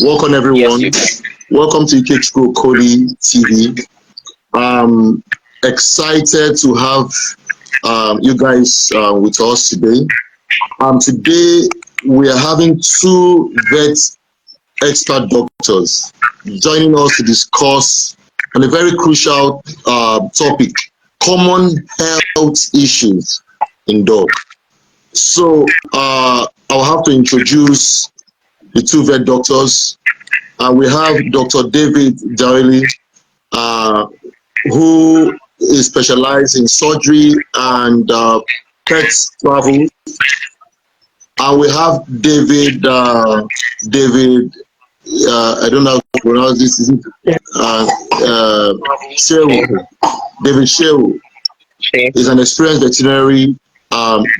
Welcome everyone. Welcome to Ikechukwu Cody TV. Excited to have you guys with us today. Today we are having two vet expert doctors joining us to discuss on a very crucial topic: common health issues in dog. So I'll have to introduce the two vet doctors. We have Dr. David Daly, who is specialized in surgery and pet travel. And we have David, I don't know how to pronounce this, is it? Shehu. David Shehu is an experienced veterinary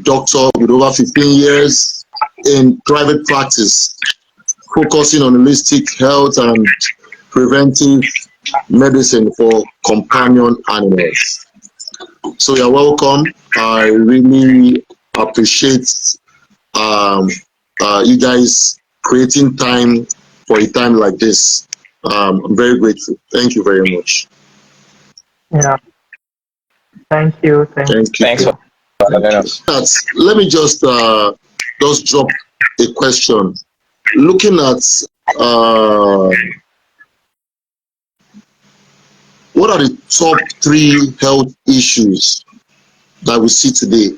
doctor with over 15 years in private practice, focusing on holistic health and preventive medicine for companion animals. So you're welcome. I really appreciate you guys creating time for a time like this. I'm very grateful. Thank you very much. Yeah. Thank you. Thanks for having us. Let me just drop a question. Looking at what are the top 3 health issues that we see today?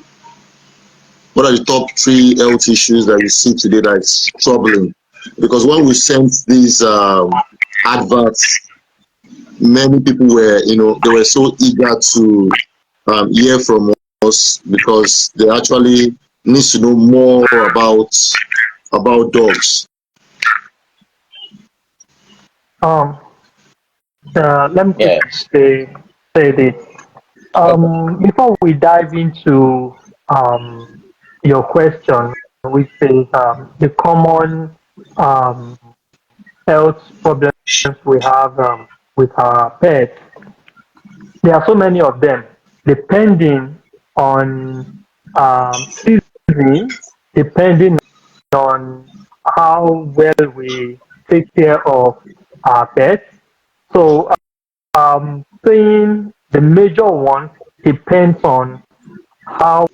What are the top 3 health issues that we see today that is troubling? Because when we sent these adverts, many people were, they were so eager to hear from us because they actually need to know more about dogs. Let me say this. Before we dive into your question, which is the common health problems we have with our pets, there are so many of them, depending on season, depending on how well we take care of our pets. So, saying the major one depends on how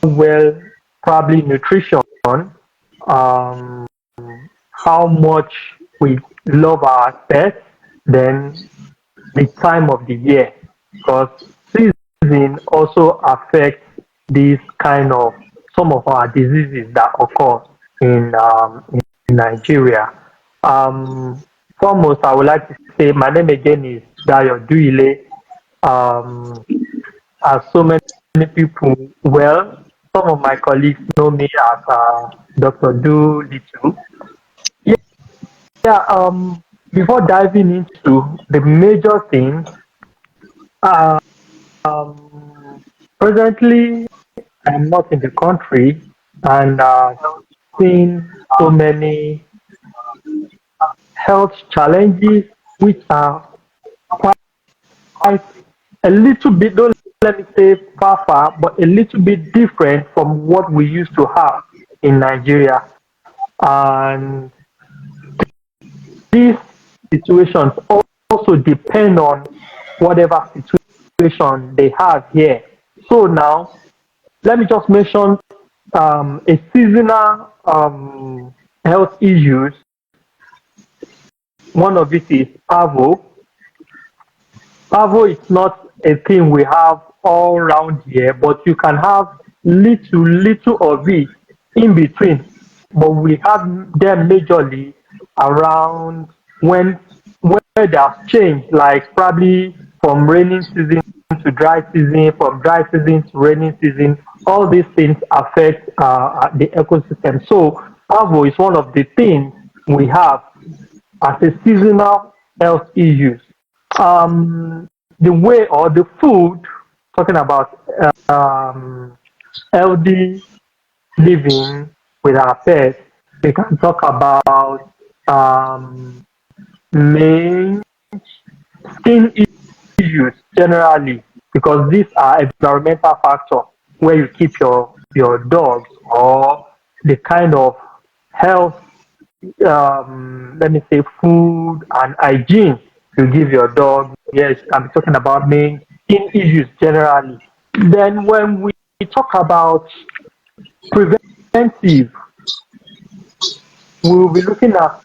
well, probably nutrition, how much we love our pets, then the time of the year, because season also affects these kind of some of our diseases that occur in Nigeria. Foremost, I would like to say my name again is Dayo Duile. As so many people, well, some of my colleagues know me as Dr. Do Little. Yeah, before diving into the major things, presently I'm not in the country and seeing so many health challenges which are quite a little bit, don't let me say far, but a little bit different from what we used to have in Nigeria. And these situations also depend on whatever situation they have here. So now, let me just mention a seasonal health issues. One of it is parvo. Parvo is not a thing we have all around here, but you can have little of it in between. But we have them majorly around when weather change, like probably from raining season to dry season, from dry season to rainy season. All these things affect the ecosystem. So parvo is one of the things we have as a seasonal health issues. The way or the food, talking about healthy living with our pets, we can talk about main skin issues generally, because these are environmental factors where you keep your dogs, or the kind of health let me say, food and hygiene you give your dog. Yes, I'm talking about main skin issues generally. Then when we talk about preventive, we will be looking at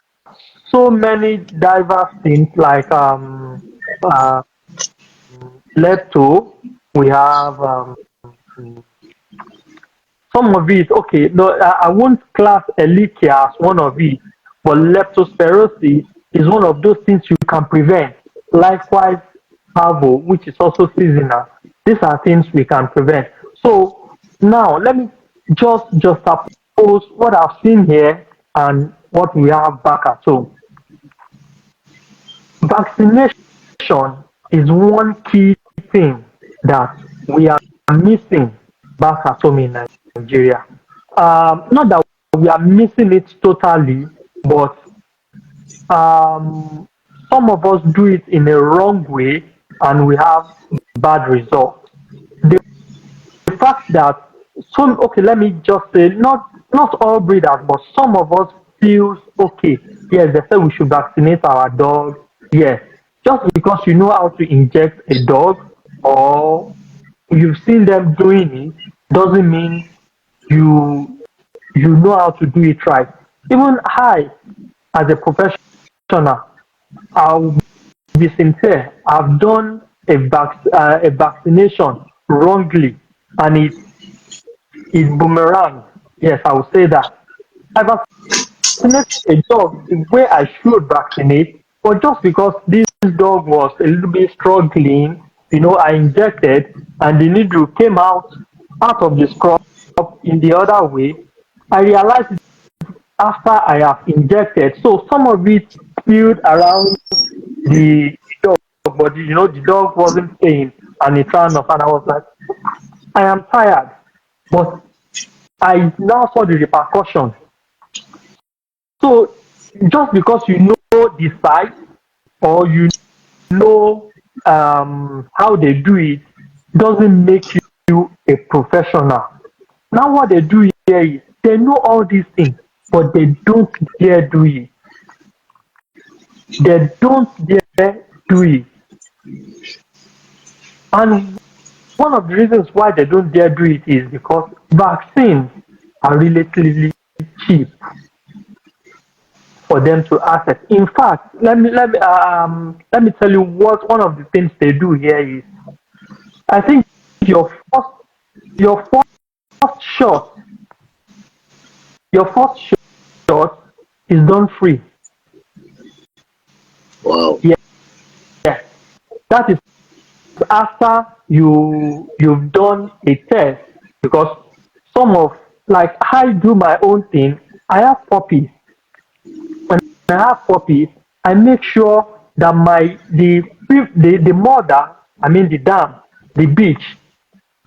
so many diverse things like uh, lepto. We have some of it. Okay, no, I won't class Ehrlichia as one of it, but leptospirosis is one of those things you can prevent. Likewise, parvo, which is also seasonal. These are things we can prevent. So now let me just suppose what I've seen here and what we have back at home. Vaccination is one key thing that we are missing back at home in Nigeria. Not that we are missing it totally, but um, some of us do it in a wrong way and we have bad results. The fact that some, okay, let me just say, not all breeders, but some of us feels okay. Yes, they say we should vaccinate our dog. Yes, just because you know how to inject a dog or you've seen them doing it doesn't mean you you know how to do it right. Even I, as a professional, I'll be sincere. I've done a vaccination wrongly, and it boomerang. Yes, I will say that. I vaccinated a dog the way I should vaccinate, but just because this dog was a little bit struggling, I injected, and the needle came out of the scrub in the other way. I realized after I have injected. So some of it spilled around the dog, but the dog wasn't paying and it ran off. And I was like, I am tired. But I now saw the repercussion. So just because you know the site or you know how they do it doesn't make you a professional. Now what they do here is they know all these things, but they don't dare do it. They don't dare do it. And one of the reasons why they don't dare do it is because vaccines are relatively cheap for them to access. In fact, let me tell you what one of the things they do here is. I think your first your first shot your first shot is done free. Wow. Yeah, yeah. That is after you've done a test because some of like I do my own thing. I have puppies. When I have puppies, I make sure that the mother, I mean the dam, the bitch,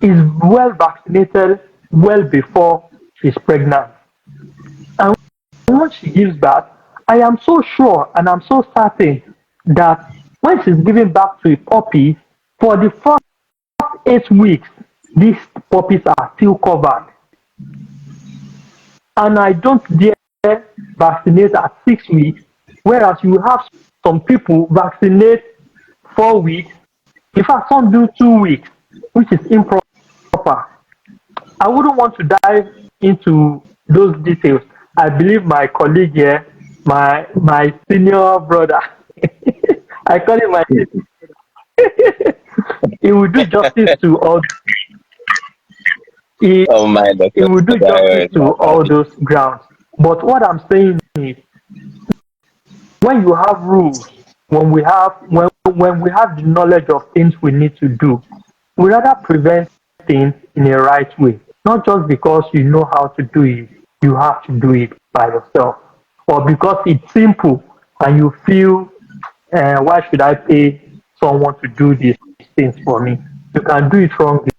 is well vaccinated well before she's pregnant. And once she gives birth, I am so sure and I'm so certain that when she's giving back to a puppy, for the first 8 weeks, these puppies are still covered. And I don't dare vaccinate at 6 weeks, whereas you have some people vaccinate 4 weeks. In fact, some do 2 weeks, which is improper. I wouldn't want to dive into those details. I believe my colleague here, my senior brother, I call him my he will do justice to all he, Oh my, he Dr. will do Dayo justice is to not all funny. those grounds. But what I'm saying is when you have rules, when we have the knowledge of things we need to do, we rather prevent things in a right way. Not just because you know how to do it, you have to do it by yourself. Or because it's simple and you feel why should I pay someone to do these things for me? You can do it wrongly.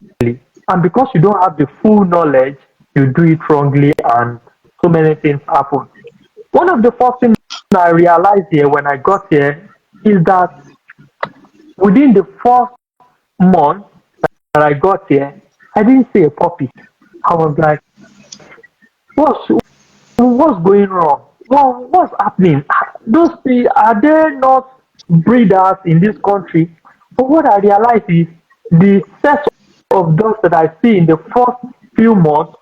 And because you don't have the full knowledge, you do it wrongly and so many things happen. One of the first things I realized here when I got here is that within the first month that I got here, I didn't see a puppy. I was like, what's going wrong? well, what's happening? Those people, are there not breeders in this country? But what I realize is the set of dogs that I see in the first few months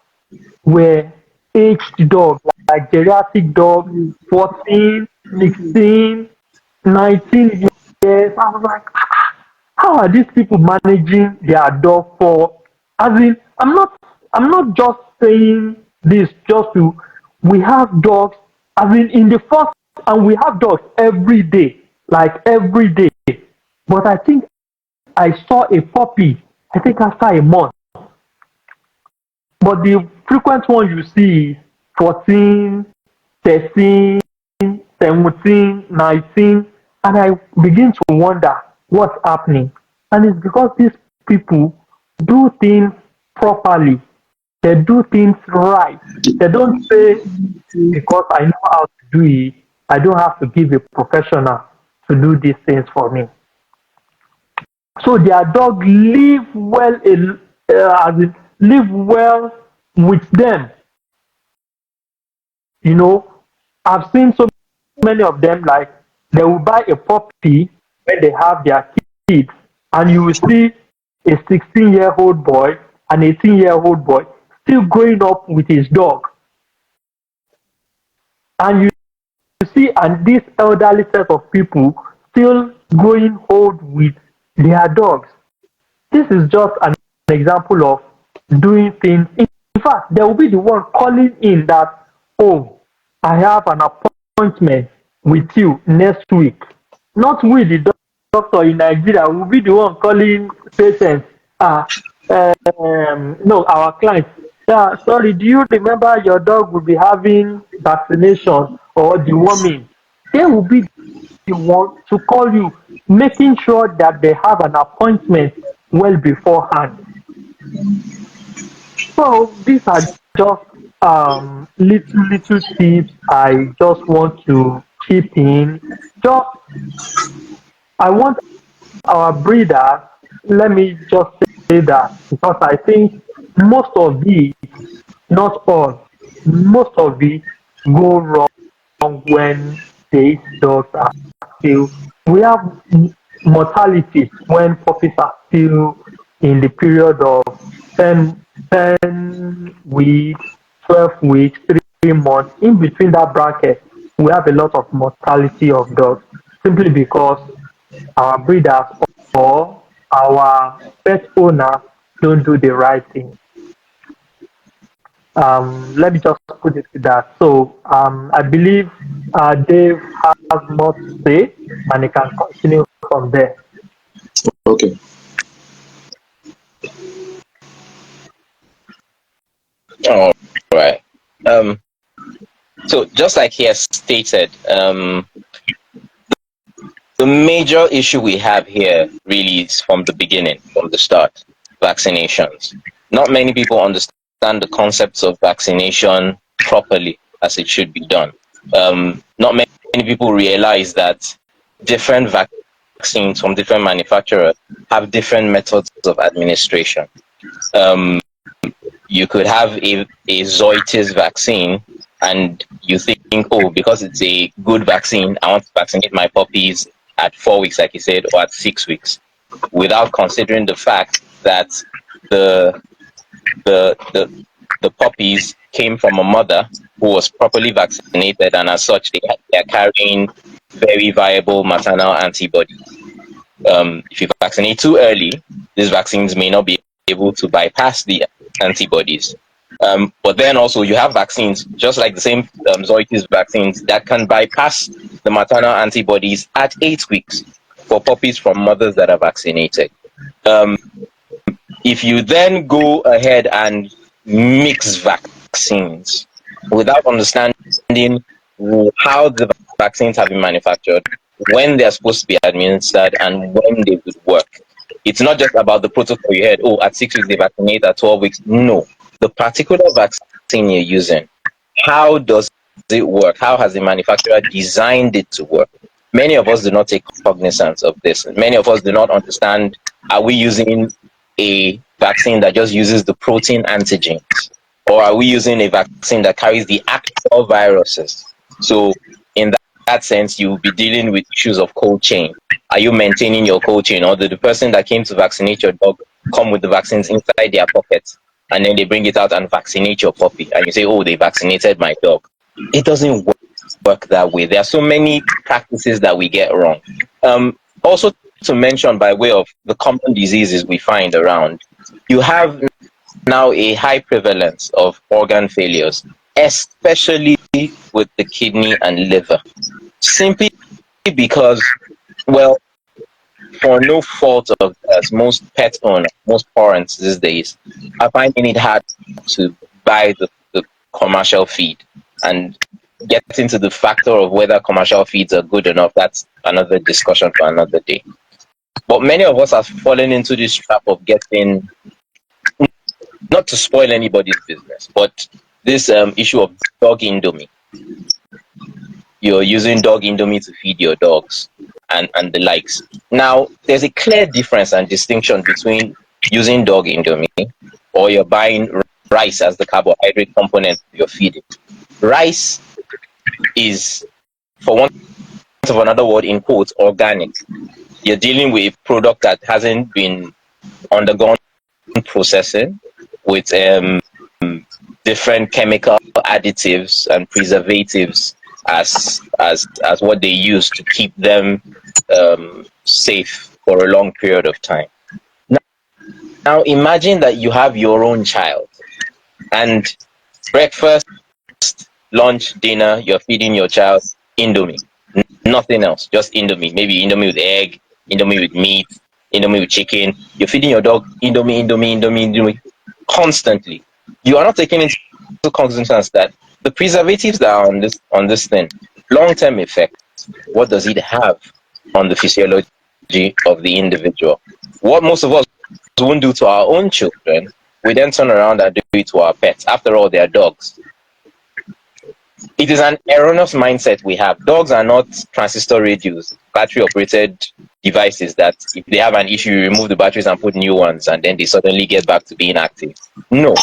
were aged dogs, like geriatric dogs, 14, 16, 19 years. I was like, how are these people managing their dog for, as in, I'm not just saying this just to, we have dogs, as in the first, and we have dogs every day, like every day. But I think I saw a puppy, I think after a month. But the frequent one you see is 14, 13, 17, 19, and I begin to wonder what's happening. And it's because these people do things properly, they do things right. They don't say, because I know how to do it, I don't have to give a professional to do these things for me. So their dog live well, as in live well with them. You know, I've seen so many of them, like they will buy a puppy when they have their kids, and you will see a 16-year-old boy, an 18-year-old boy still growing up with his dog, and you see, and this elderly set of people still growing old with their dogs. This is just an example of doing things. In fact, there will be the one calling in that, oh, I have an appointment with you next week. Not with the doctor in Nigeria, will be the one calling patients. No, our clients. Yeah, sorry, do you remember your dog will be having vaccination or deworming? They will be the one to call you, making sure that they have an appointment well beforehand. So these are just little tips I just want to chip in. Just I want our breeders, let me just say that, because I think most of it, not all, most of it go wrong when these dogs are still. We have mortality when puppies are still in the period of 10, 10 weeks, 12 weeks, 3 months. In between that bracket, we have a lot of mortality of dogs simply because our breeders or our pet owners don't do the right thing. Let me just put it to that. So I believe Dave has more to say, and he can continue from there. Okay. All right. Um, so just like he has stated, the major issue we have here really is from the beginning, from the start, vaccinations. Not many people understand the concepts of vaccination properly as it should be done. Not many people realize that different vaccines from different manufacturers have different methods of administration. Um, you could have a Zoetis vaccine and you think, oh, because it's a good vaccine, I want to vaccinate my puppies at 4 weeks, like you said, or at 6 weeks, without considering the fact that the the the, the puppies came from a mother who was properly vaccinated, and as such, they are carrying very viable maternal antibodies. If you vaccinate too early, these vaccines may not be able to bypass the antibodies. But then also you have vaccines, just like the same Zoetis vaccines, that can bypass the maternal antibodies at 8 weeks for puppies from mothers that are vaccinated. Um, if you then go ahead and mix vaccines without understanding how the vaccines have been manufactured, when they're supposed to be administered, and when they would work. It's not just about the protocol you heard, oh, at 6 weeks they vaccinate, at 12 weeks. No. The particular vaccine you're using, how does it work? How has the manufacturer designed it to work? Many of us do not take cognizance of this. Many of us do not understand, are we using a vaccine that just uses the protein antigens? Or are we using a vaccine that carries the actual viruses? So in that sense, you'll be dealing with issues of cold chain. Are you maintaining your cold chain, or did the person that came to vaccinate your dog come with the vaccines inside their pockets, and then they bring it out and vaccinate your puppy, and you say, "Oh, they vaccinated my dog"? It doesn't work that way. There are so many practices that we get wrong. Also, to mention by way of the common diseases we find around, you have now a high prevalence of organ failures, especially with the kidney and liver, simply because, well, for no fault of theirs, most pet owners, most parents these days are finding it hard to buy the commercial feed. And get into the factor of whether commercial feeds are good enough, that's another discussion for another day. But many of us have fallen into this trap of getting, not to spoil anybody's business, but this issue of dog indomie. You're using dog indomie to feed your dogs and the likes. Now, there's a clear difference and distinction between using dog indomie or you're buying rice as the carbohydrate component you're feeding. Rice is, for want of another word, in quotes, organic. You're dealing with a product that hasn't been undergone processing with different chemical additives and preservatives as what they use to keep them safe for a long period of time. Now imagine that you have your own child, and breakfast, lunch, dinner, you're feeding your child indomie, nothing else, just indomie. Maybe indomie with egg, indomie with meat, indomie with chicken. You're feeding your dog indomie, indomie, indomie, indomie constantly. You are not taking into consideration that the preservatives that are on this thing, long-term effects. What does it have on the physiology of the individual? What most of us won't do to our own children, we then turn around and do it to our pets. After all, they are dogs. It is an erroneous mindset we have. Dogs are not transistor radios, battery operated devices that if they have an issue, you remove the batteries and put new ones, and then they suddenly get back to being active. No.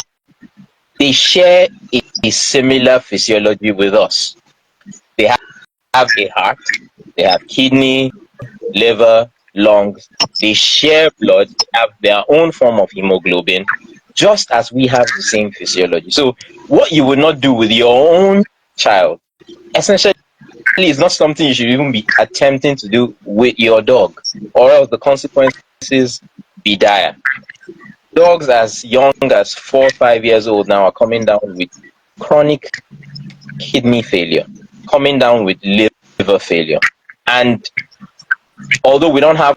They share a similar physiology with us. They have a heart, they have kidney, liver, lungs. They share blood, they have their own form of hemoglobin, just as we have the same physiology. So, what you would not do with your own child, essentially, is not something you should even be attempting to do with your dog, or else the consequences be dire. Dogs as young as 4 or 5 years old now are coming down with chronic kidney failure, coming down with liver failure. And although we don't have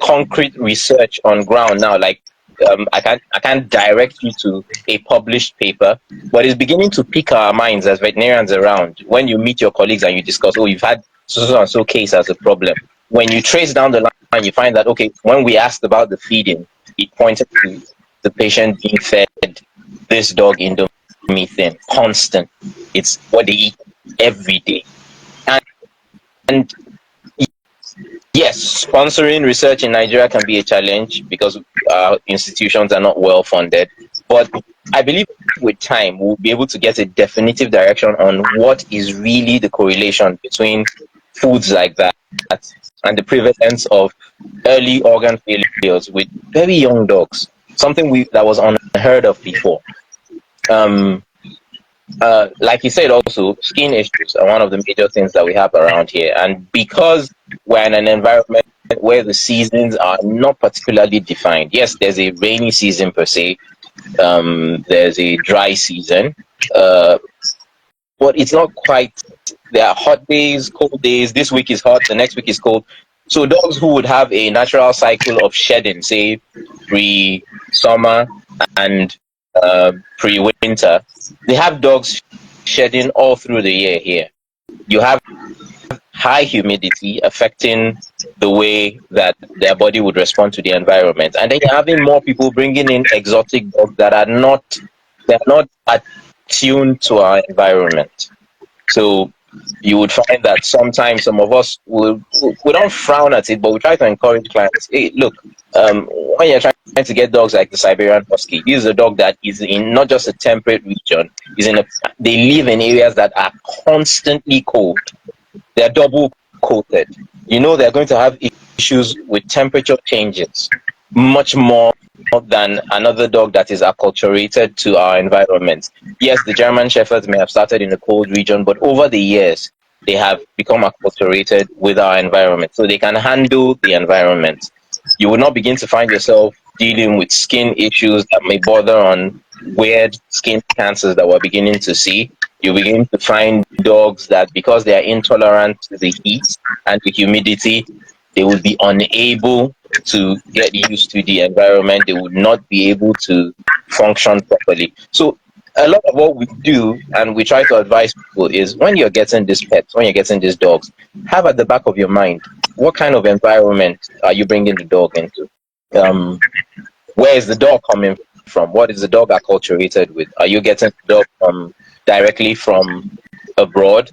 concrete research on ground now, like I can't direct you to a published paper, but it's beginning to pique our minds as veterinarians around. When you meet your colleagues and you discuss, oh, you've had so and so case as a problem. When you trace down the line, you find that, okay, when we asked about the feeding, it pointed to the patient being fed this dog indomie thing constant. It's what they eat every day. And yes, sponsoring research in Nigeria can be a challenge because institutions are not well funded. But I believe with time, we'll be able to get a definitive direction on what is really the correlation between foods like that and the prevalence of early organ failures with very young dogs. Something that was unheard of before. Like you said, also skin issues are one of the major things that we have around here, and because we're in an environment where the seasons are not particularly defined. Yes, there's a rainy season per se, there's a dry season, but it's not quite. There are hot days, cold days. This week is hot, the next week is cold. So dogs who would have a natural cycle of shedding, say pre-summer and pre-winter, they have dogs shedding all through the year here. You have high humidity affecting the way that their body would respond to the environment, and then you're having more people bringing in exotic dogs that are not attuned to our environment. So you would find that sometimes some of us we don't frown at it, but we try to encourage clients. Hey, look, when you're trying to get dogs like the Siberian Husky, this is a dog that is in not just a temperate region, they live in areas that are constantly cold. They're double coated. They're going to have issues with temperature changes much more than another dog that is acculturated to our environment. Yes, the German Shepherds may have started in a cold region, but over the years, they have become acculturated with our environment. So they can handle the environment. You will not begin to find yourself dealing with skin issues that may border on weird skin cancers that we're beginning to see. You begin to find dogs that, because they are intolerant to the heat and the humidity, they will be unable to get used to the environment. They would not be able to function properly. So a lot of what we do, and we try to advise people, is when you're getting these pets, when you're getting these dogs, have at the back of your mind, what kind of environment are you bringing the dog into? Where is the dog coming from? What is the dog acculturated with? Are you getting the dog directly from abroad,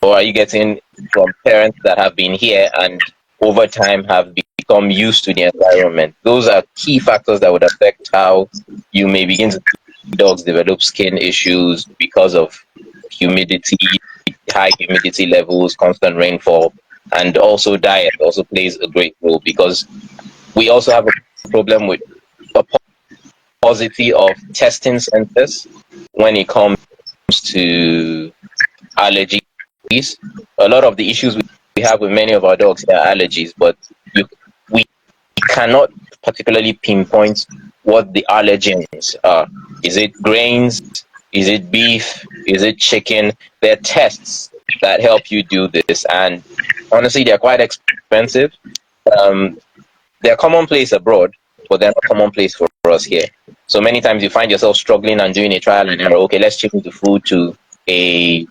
or are you getting from parents that have been here and over time have become used to the environment? Those are key factors that would affect how you may begin to see dogs develop skin issues because of humidity, high humidity levels, constant rainfall, and also diet also plays a great role, because we also have a problem with a paucity of testing centers when it comes to allergies. A lot of the issues we have with many of our dogs are allergies, but we cannot particularly pinpoint what the allergens are. Is it grains? Is it beef? Is it chicken? There are tests that help you do this, and honestly, they're quite expensive. They're commonplace abroad, but they're not commonplace for us here. So many times you find yourself struggling and doing a trial and error. Okay, let's change the food to a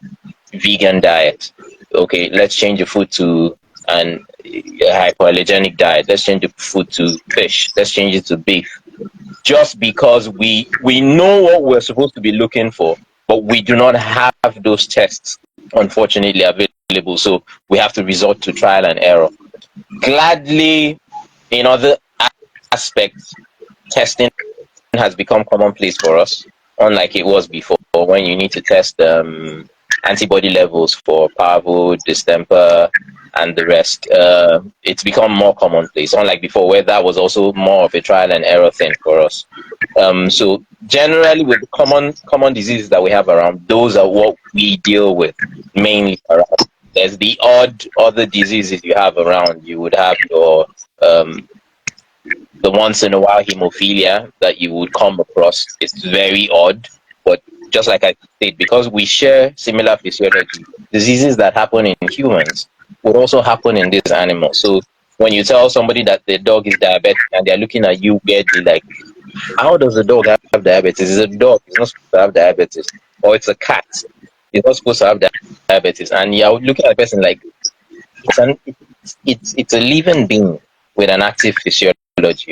vegan diet. Okay, let's change the food to an hypoallergenic diet. Let's change the food to fish. Let's change it to beef. Just because we know what we're supposed to be looking for, but we do not have those tests, unfortunately, available. So we have to resort to trial and error. Gladly, in other aspects, testing has become commonplace for us, unlike it was before, when you need to test antibody levels for parvo, distemper, and the rest. It's become more commonplace, unlike before, where that was also more of a trial and error thing for us. So generally, with common diseases that we have around, those are what we deal with mainly around. There's the odd other diseases you have around. You would have your the once in a while hemophilia that you would come across. It's very odd, but just like I said, because we share similar physiology, diseases that happen in humans would also happen in these animals. So when you tell somebody that the dog is diabetic and they're looking at you weirdly, like, how does a dog have diabetes? Is a dog? It's not supposed to have diabetes. Or it's a cat. It's not supposed to have diabetes. And you're looking at a person like, it's a living being with an active physiology.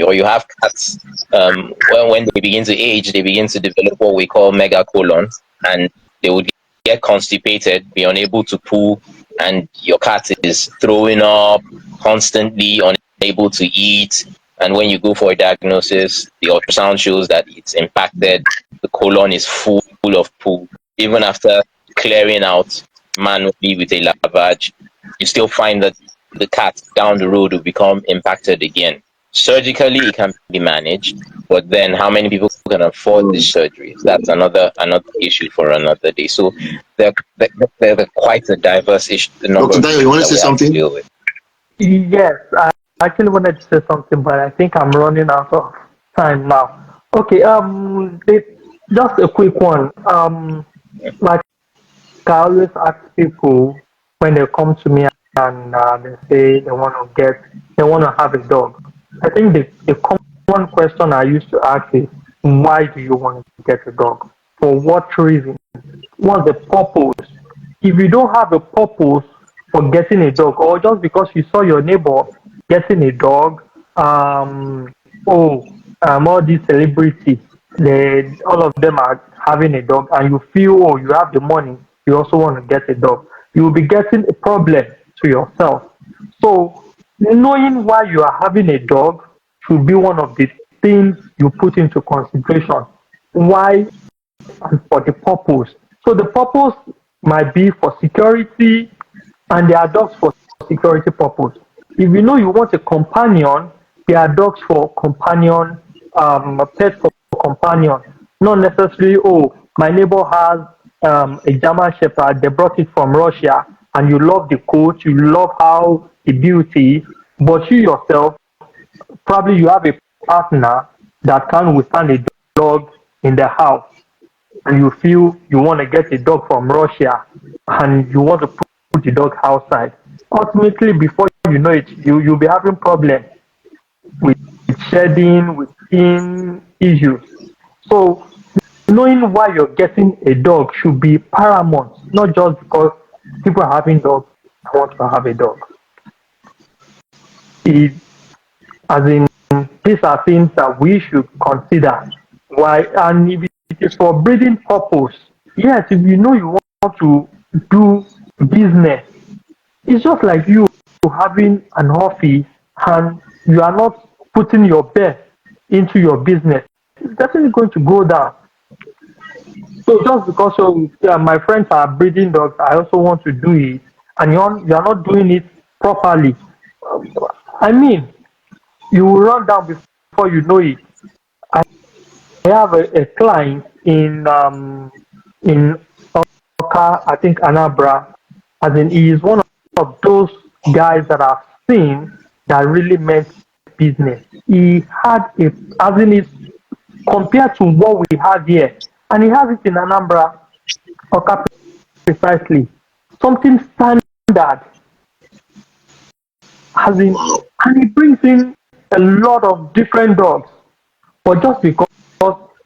Or you have cats, when they begin to age, they begin to develop what we call megacolon, and they would get constipated, be unable to poo, and your cat is throwing up constantly, unable to eat. And when you go for a diagnosis, the ultrasound shows that it's impacted. The colon is full of poo. Even after clearing out manually with a lavage, you still find that the cat down the road will become impacted again. Surgically, it can be managed, but then how many people can afford this surgery? That's another issue for another day. So they're quite a diverse issue. The number Dr. of Dayo, you want to that say we have to something? deal with. Yes, I actually wanted to say something, but I think I'm running out of time now. Okay, just a quick one. Like I always ask people when they come to me and they say they want to have a dog. I think the common question I used to ask is, why do you want to get a dog? For what reason? What's the purpose? If you don't have a purpose for getting a dog, or just because you saw your neighbor getting a dog, all these celebrities, all of them are having a dog, and you feel, oh, you have the money, you also want to get a dog. you will be getting a problem to yourself. So knowing why you are having a dog should be one of the things you put into consideration. Why and for the purpose. So the purpose might be for security, and there are dogs for security purpose. If you know you want a companion, there are dogs for companion, a pet for companion. Not necessarily, oh, my neighbor has a German Shepherd, they brought it from Russia, and you love the coat, you love how the beauty, but you yourself, probably you have a partner that can withstand a dog in the house, and you feel you want to get a dog from Russia and you want to put the dog outside. Ultimately, before you know it, you'll be having problems with shedding, with skin issues. So, knowing why you're getting a dog should be paramount, not just because people are having dogs, I want to have a dog. It, as in, these are things that we should consider. Why? And if it is for breeding purpose, yes, if you know you want to do business, it's just like you having an office and you are not putting your best into your business. It's definitely going to go down. So just because my friends are breeding dogs, I also want to do it, and you're not doing it properly. I mean, you will run down before you know it. I have a client in Oka, I think Anambra, as in he is one of those guys that I've seen that really meant business. He had a, as in it compared to what we have here, and he has it in Anambra, Oka precisely. Something standard, as in, and he brings in a lot of different dogs, but just because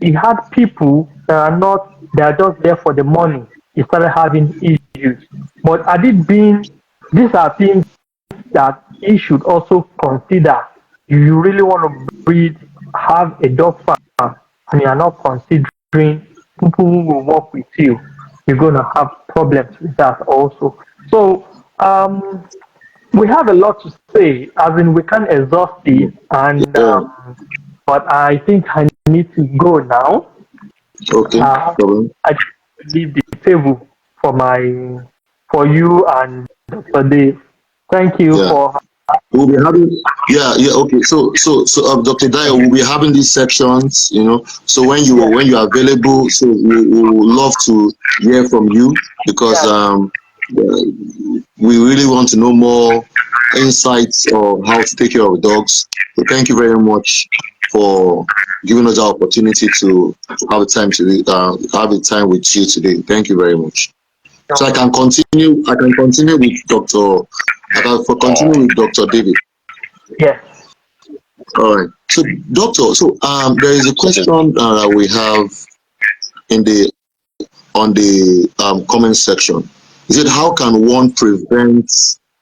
he had people that are not, they are just there for the money, he started having issues. But had it been, these are things that he should also consider. If you really want to breed, have a dog farm, and you are not considering people who will work with you, you're going to have problems with that also. So, we have a lot to say, as in we can't exhaust it, and Yeah. but I think I need to go now. Okay. Problem. I just leave the table for for you and Dr. Dave. Thank you Yeah. for. We'll be having. Yeah. Okay. So, Dr. Dio, we'll be having these sections. So when you're available, so we would love to hear from you because we really want to know more insights of how to take care of dogs. So thank you very much for giving us the opportunity to have a time to have a time with you today. Thank you very much. So I can continue. I can continue with Doctor. Continue with Doctor David. Yes. All right. So, Doctor. So there is a question we have in the on the comment section. Is it how can one prevent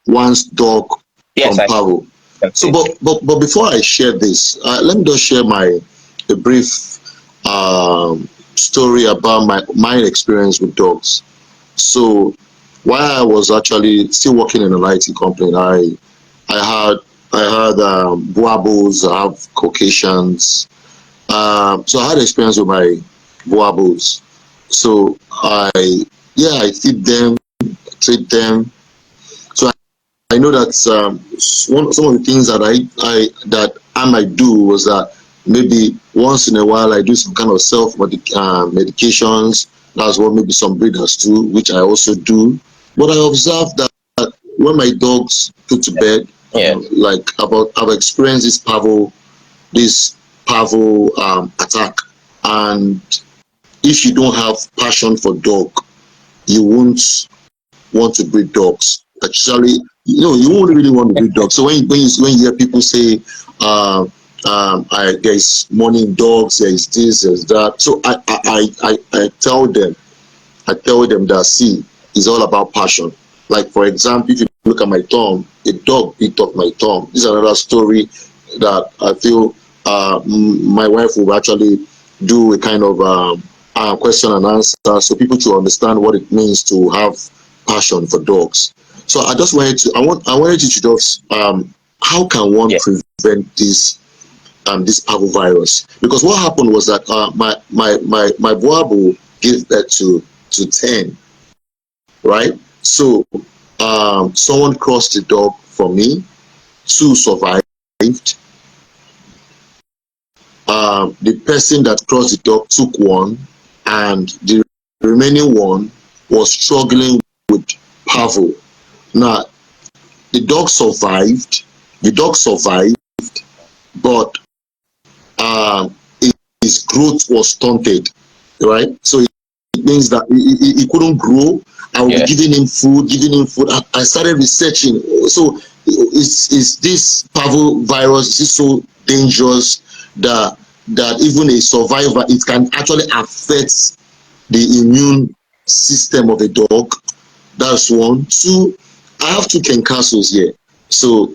one's dog Yes, from I parvo? can So, see. but before I share this, let me just share a brief story about my experience with dogs. So, while I was actually still working in an IT company, I had Boabos, I have Caucasians. So I had experience with my Boabos. So I feed them, treat them. So I know that some of the things that I might do was that maybe once in a while I do some kind of self medications. That's what maybe some breeders do, which I also do. But I observed that when my dogs put to bed, Yeah. like I've experienced this parvo attack, and if you don't have passion for dog, you won't want to breed dogs. Actually, you won't really want to breed dogs. So when you hear people say, there's morning dogs, there's this, there's that. So I tell them that see, it's all about passion. Like for example, if you look at my thumb, a dog bit off my thumb. This is another story that I feel my wife will actually do a kind of question and answer, so people to understand what it means to have passion for dogs. So I just wanted to, I wanted you to just, how can one Yeah. prevent this parvovirus? Because what happened was that my boabo gave birth to 10, right? So someone crossed the dog for me, 2 survived. The person that crossed the dog took 1, and the remaining 1 was struggling with parvo. Now the dog survived. The dog survived, but his growth was stunted, right? So it means that he couldn't grow. I will be Yeah. giving him food, I started researching. So is this parvovirus, is it so dangerous that even a survivor, it can actually affect the immune system of a dog? That's one. Two, I have 2 Kencastles here. So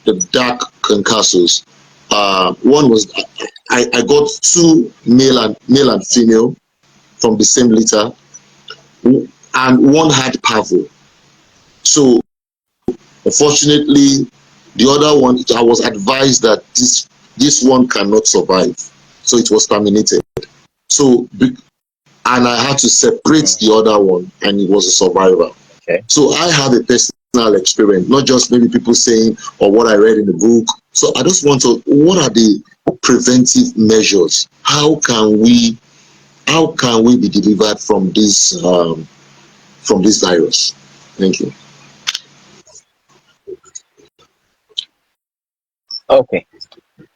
the dark Kencastles. One was, I got 2 male and female from the same litter, and one had parvo. So unfortunately, the other one, I was advised that this one cannot survive, so it was terminated. So and I had to separate the other one, and it was a survivor. Okay. So I have a personal experience, not just maybe people saying or what I read in the book. So I just want to, what are the preventive measures? How can we be delivered from this virus? Thank you. Okay.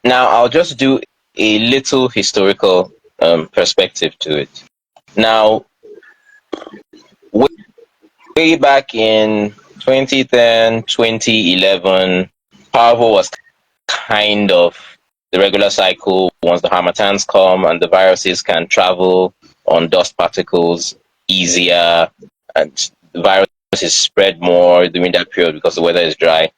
Now I'll just do a little historical perspective to it. Now, way back in 2010, 2011, parvo was kind of the regular cycle. Once the harmattans come and the viruses can travel on dust particles easier, and the virus is spread more during that period because the weather is dry.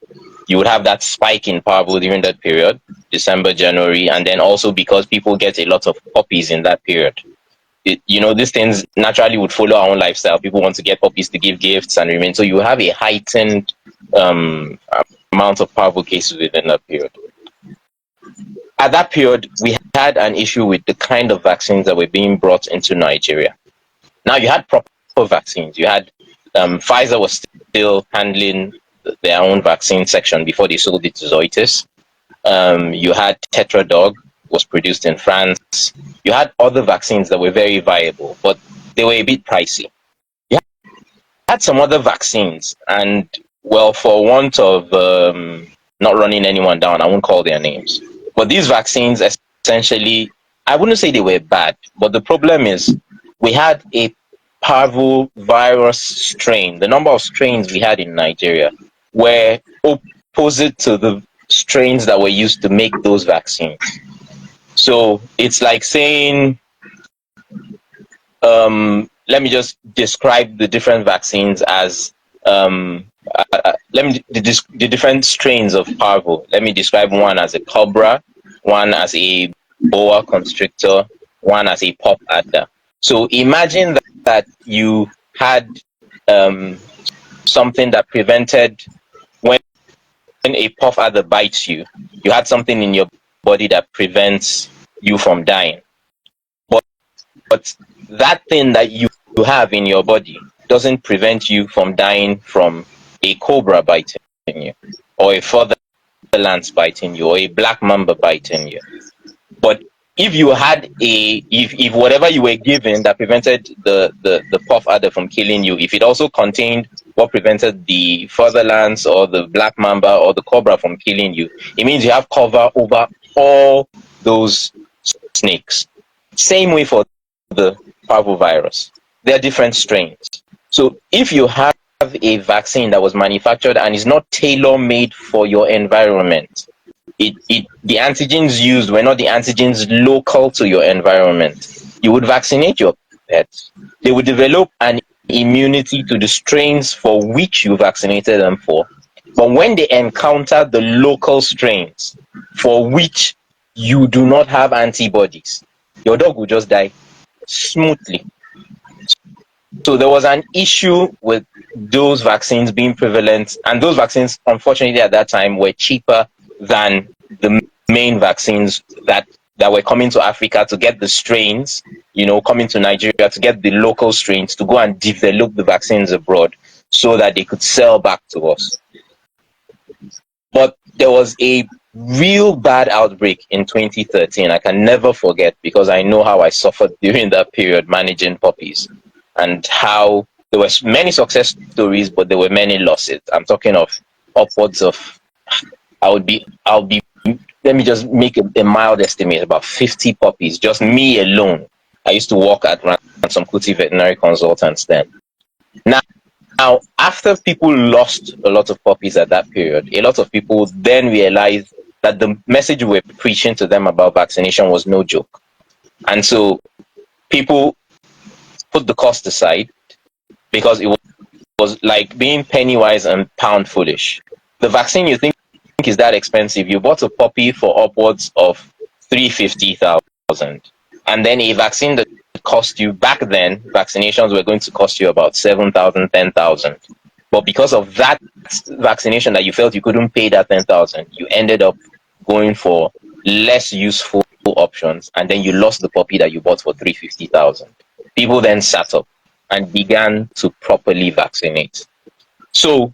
You would have that spike in parvo during that period, December, January, and then also because people get a lot of puppies in that period. These things naturally would follow our own lifestyle. People want to get puppies to give gifts and remain. So you have a heightened um, amount of parvo cases within that period. At that period, we had an issue with the kind of vaccines that were being brought into Nigeria. Now, you had proper vaccines. You had Pfizer was still handling their own vaccine section before they sold it to Zoetis. You had Tetradog, was produced in France. You had other vaccines that were very viable, but they were a bit pricey. You had some other vaccines, and well, for want of not running anyone down, I won't call their names. But these vaccines essentially, I wouldn't say they were bad, but the problem is we had a parvovirus strain. The number of strains we had in Nigeria were opposite to the strains that were used to make those vaccines. So it's like saying, let me just describe the different vaccines as, the different strains of parvo. Let me describe one as a cobra, one as a boa constrictor, one as a pop adder. So imagine that you had something that prevented, when a puff adder bites you, you had something in your body that prevents you from dying. But that thing that you have in your body doesn't prevent you from dying from a cobra biting you, or a further lance biting you, or a black mamba biting you. But if you had if whatever you were given that prevented the puff adder from killing you, if it also contained what prevented the further lance or the black mamba or the cobra from killing you, it means you have cover over all those snakes. Same way for the parvovirus. There are different strains. So if you have a vaccine that was manufactured and is not tailor-made for your environment, the antigens used were not the antigens local to your environment, you would vaccinate your pets. They would develop an immunity to the strains for which you vaccinated them for. But when they encounter the local strains for which you do not have antibodies, your dog will just die smoothly. So there was an issue with those vaccines being prevalent, and those vaccines, unfortunately, at that time were cheaper than the main vaccines that were coming to Africa to get the strains, coming to Nigeria to get the local strains to go and develop the vaccines abroad so that they could sell back to us. But there was a real bad outbreak in 2013. I can never forget, because I know how I suffered during that period managing puppies, and how there were many success stories, but there were many losses. I'm talking of upwards of, I'll be, let me just make a mild estimate, about 50 puppies, just me alone. I used to work at Ransom Kuti Veterinary Consultants then. Now, after people lost a lot of puppies at that period, a lot of people then realized that the message we were preaching to them about vaccination was no joke. And so people put the cost aside, because it was like being penny wise and pound foolish. The vaccine you think is that expensive, you bought a puppy for upwards of 350,000, and then a vaccine that cost you, back then vaccinations were going to cost you about 7,000, 10,000. But because of that vaccination that you felt you couldn't pay that 10,000, you ended up going for less useful options, and then you lost the puppy that you bought for 350,000. People then sat up and began to properly vaccinate. So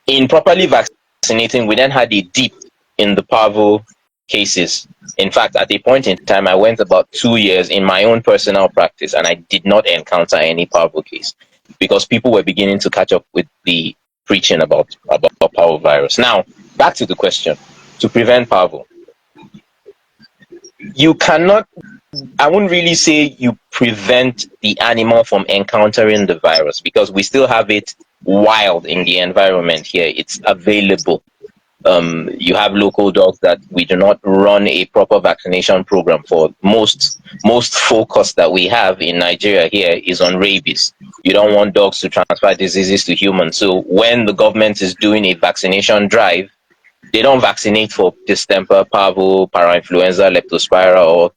in properly vaccinating, we then had a dip in the parvo cases. In fact, at a point in time, I went about 2 years in my own personal practice, and I did not encounter any parvo case, because people were beginning to catch up with the preaching about parvovirus. Now, back to the question: to prevent parvo, you cannot, I wouldn't really say you prevent the animal from encountering the virus, because we still have it wild in the environment here. It's available. You have local dogs that we do not run a proper vaccination program for. Most focus that we have in Nigeria here is on rabies. You don't want dogs to transfer diseases to humans. So when the government is doing a vaccination drive, they don't vaccinate for distemper, parvo, parainfluenza, leptospira,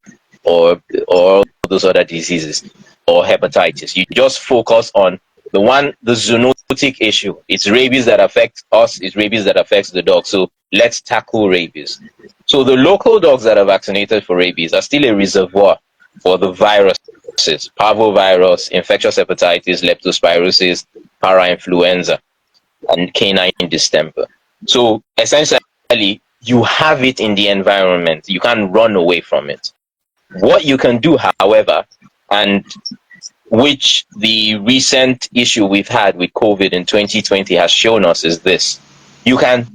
or those other diseases, or hepatitis. You just focus on the zoonotic issue. It's rabies that affects us, it's rabies that affects the dog. So let's tackle rabies. So the local dogs that are vaccinated for rabies are still a reservoir for the viruses: parvovirus, infectious hepatitis, leptospirosis, parainfluenza, and canine distemper. So essentially, you have it in the environment. You can't run away from it. What you can do, however, and which the recent issue we've had with COVID in 2020 has shown us, is this: you can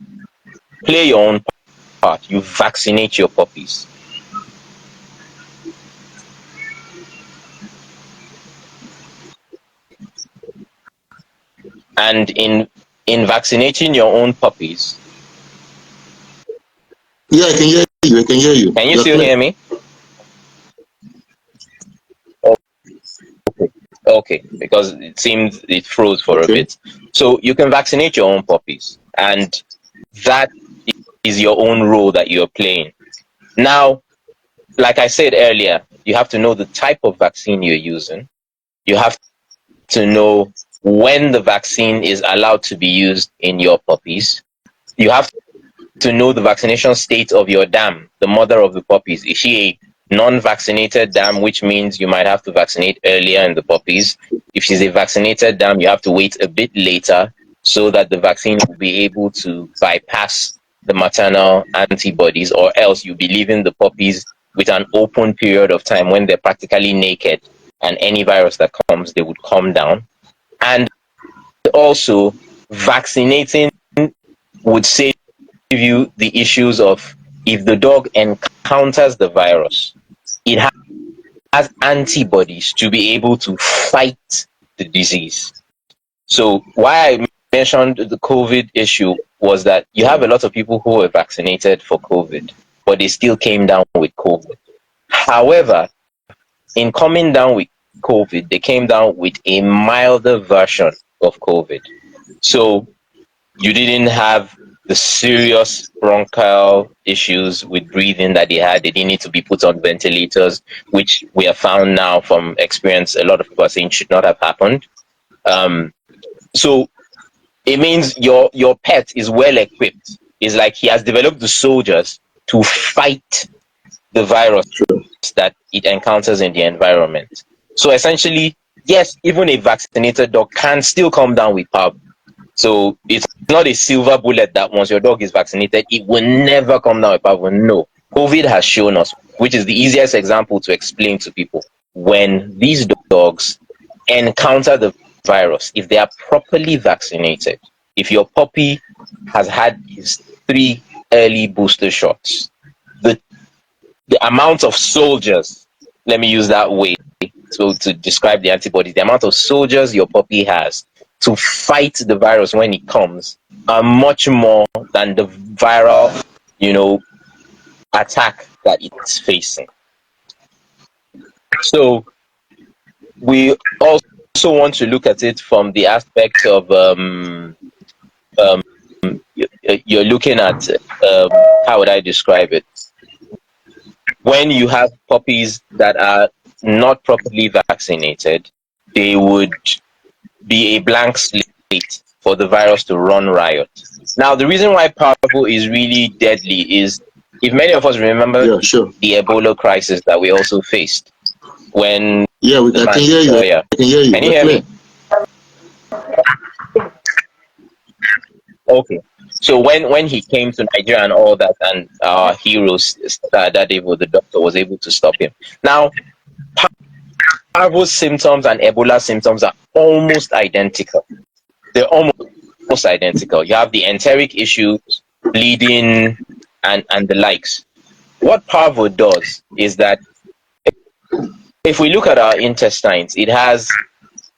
play your own part. You vaccinate your puppies. And in vaccinating your own puppies, Yeah, I can hear you. I can hear you. can you still hear me? Okay, because it seemed it froze for a bit. So you can vaccinate your own puppies, and that is your own role that you're playing. Now, like I said earlier, you have to know the type of vaccine you're using. You have to know when the vaccine is allowed to be used in your puppies. You have to know the vaccination state of your dam, the mother of the puppies. Is she a non-vaccinated dam, which means you might have to vaccinate earlier in the puppies? If she's a vaccinated dam, you have to wait a bit later, so that the vaccine will be able to bypass the maternal antibodies, or else you'll be leaving the puppies with an open period of time when they're practically naked, and any virus that comes, they would come down. And also, vaccinating would save you the issues of, if the dog encounters the virus, it has antibodies to be able to fight the disease. So why I mentioned the COVID issue was that you have a lot of people who were vaccinated for COVID, but they still came down with COVID. However, in coming down with COVID, they came down with a milder version of COVID. So you didn't have the serious bronchial issues with breathing that they had. They didn't need to be put on ventilators, which we have found now from experience. A lot of people are saying should not have happened. So it means your pet is well equipped. It's like he has developed the soldiers to fight the virus that it encounters in the environment. So essentially, yes, even a vaccinated dog can still come down with parvo. So it's not a silver bullet that once your dog is vaccinated, it will never come down with parvo. No. COVID has shown us, which is the easiest example to explain to people. When these dogs encounter the virus, if they are properly vaccinated, if your puppy has had his 3 early booster shots, the the amount of soldiers, let me use that way to describe the antibodies, the amount of soldiers your puppy has to fight the virus when it comes are much more than the viral, attack that it's facing. So we also want to look at it from the aspect of um, you're looking at how would I describe it? When you have puppies that are not properly vaccinated, they would be a blank slate for the virus to run riot. Now, the reason why parvo is really deadly is, if many of us remember the Ebola crisis that we also faced when I can hear you. yeah. I can hear you. Can you hear me? Okay. So when he came to Nigeria and all that, and our heroes, Dadevo, the doctor, was able to stop him. Now, parvo symptoms and Ebola symptoms are almost identical. They're almost identical. You have the enteric issues, bleeding, and the likes. What parvo does is that if we look at our intestines, it has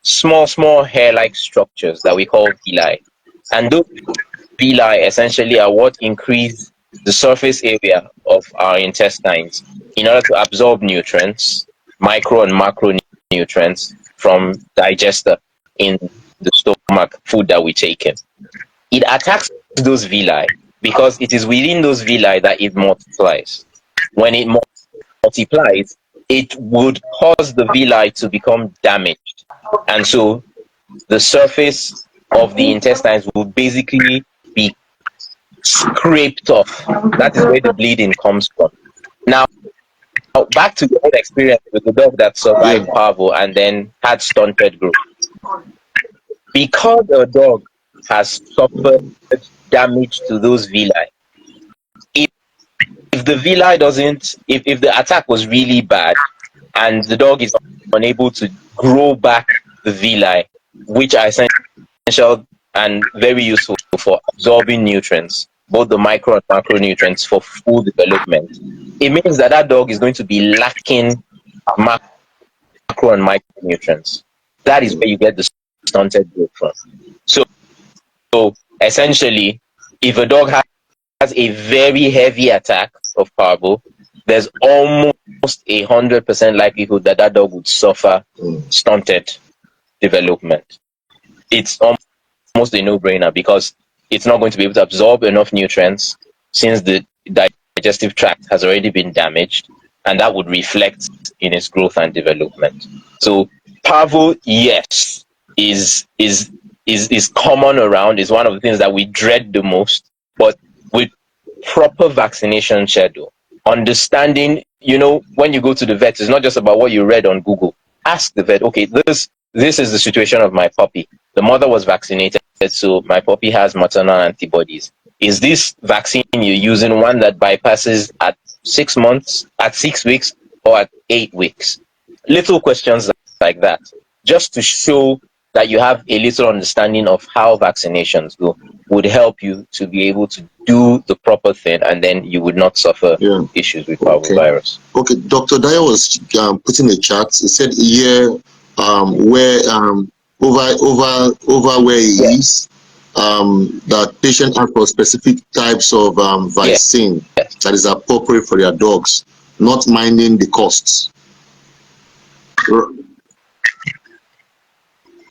small hair-like structures that we call villi. And those villi essentially are what increase the surface area of our intestines in order to absorb nutrients, micro and macronutrients from digester in the stomach, food that we take in. It attacks those villi because it is within those villi that it multiplies. When it multiplies, it would cause the villi to become damaged. And so the surface of the intestines will basically be scraped off. That is where the bleeding comes from. Now, back to the old experience with the dog that survived parvo and then had stunted growth. Because a dog has suffered damage to those villi, if the villi doesn't, if the attack was really bad and the dog is unable to grow back the villi, which are essential and very useful for absorbing nutrients, both the micro and macronutrients for full development, it means that that dog is going to be lacking macro and micronutrients. That is where you get the stunted growth from. So essentially, if a dog has a very heavy attack of parvo, there's almost 100% likelihood that that dog would suffer stunted development. It's almost a no-brainer because it's not going to be able to absorb enough nutrients since the digestive tract has already been damaged, and that would reflect in its growth and development. So parvo, yes, is common around, is one of the things that we dread the most, but with proper vaccination schedule, understanding, when you go to the vet, it's not just about what you read on Google. Ask the vet, okay, this is the situation of my puppy. The mother was vaccinated, so my puppy has maternal antibodies. Is this vaccine you're using one that bypasses at 6 months, at 6 weeks, or at 8 weeks? Little questions like that, just to show that you have a little understanding of how vaccinations go, would help you to be able to do the proper thing, and then you would not suffer issues with parvovirus. Okay, Dr. Dyer was putting a chart. He said here where over where he is, that patient asked for specific types of vaccine that is appropriate for their dogs, not minding the costs.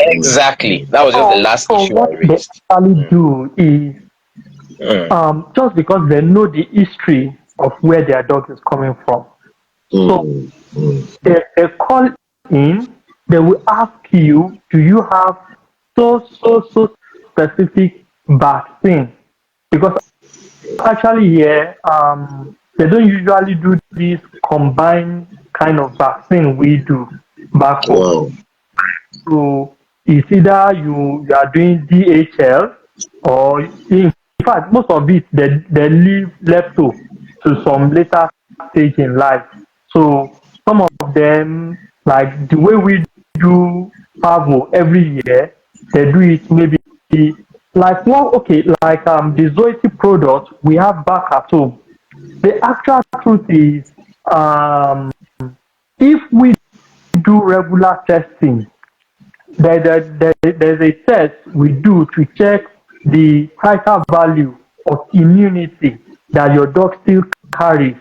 Exactly. That was just the last issue I raised. What they actually do is just because they know the history of where their dog is coming from. So they call in, they will ask you, do you have so specific vaccine? Because actually here, they don't usually do this combined kind of vaccine we do back home. Wow. So it's either you are doing DHL, or in fact most of it they leave left to some later stage in life. So some of them, like the way we do Pavo every year, they do it maybe like one, okay, like the Zoety product we have back at home. The actual truth is, um if we do regular testing, there's a test we do to check the titer value of immunity that your dog still carries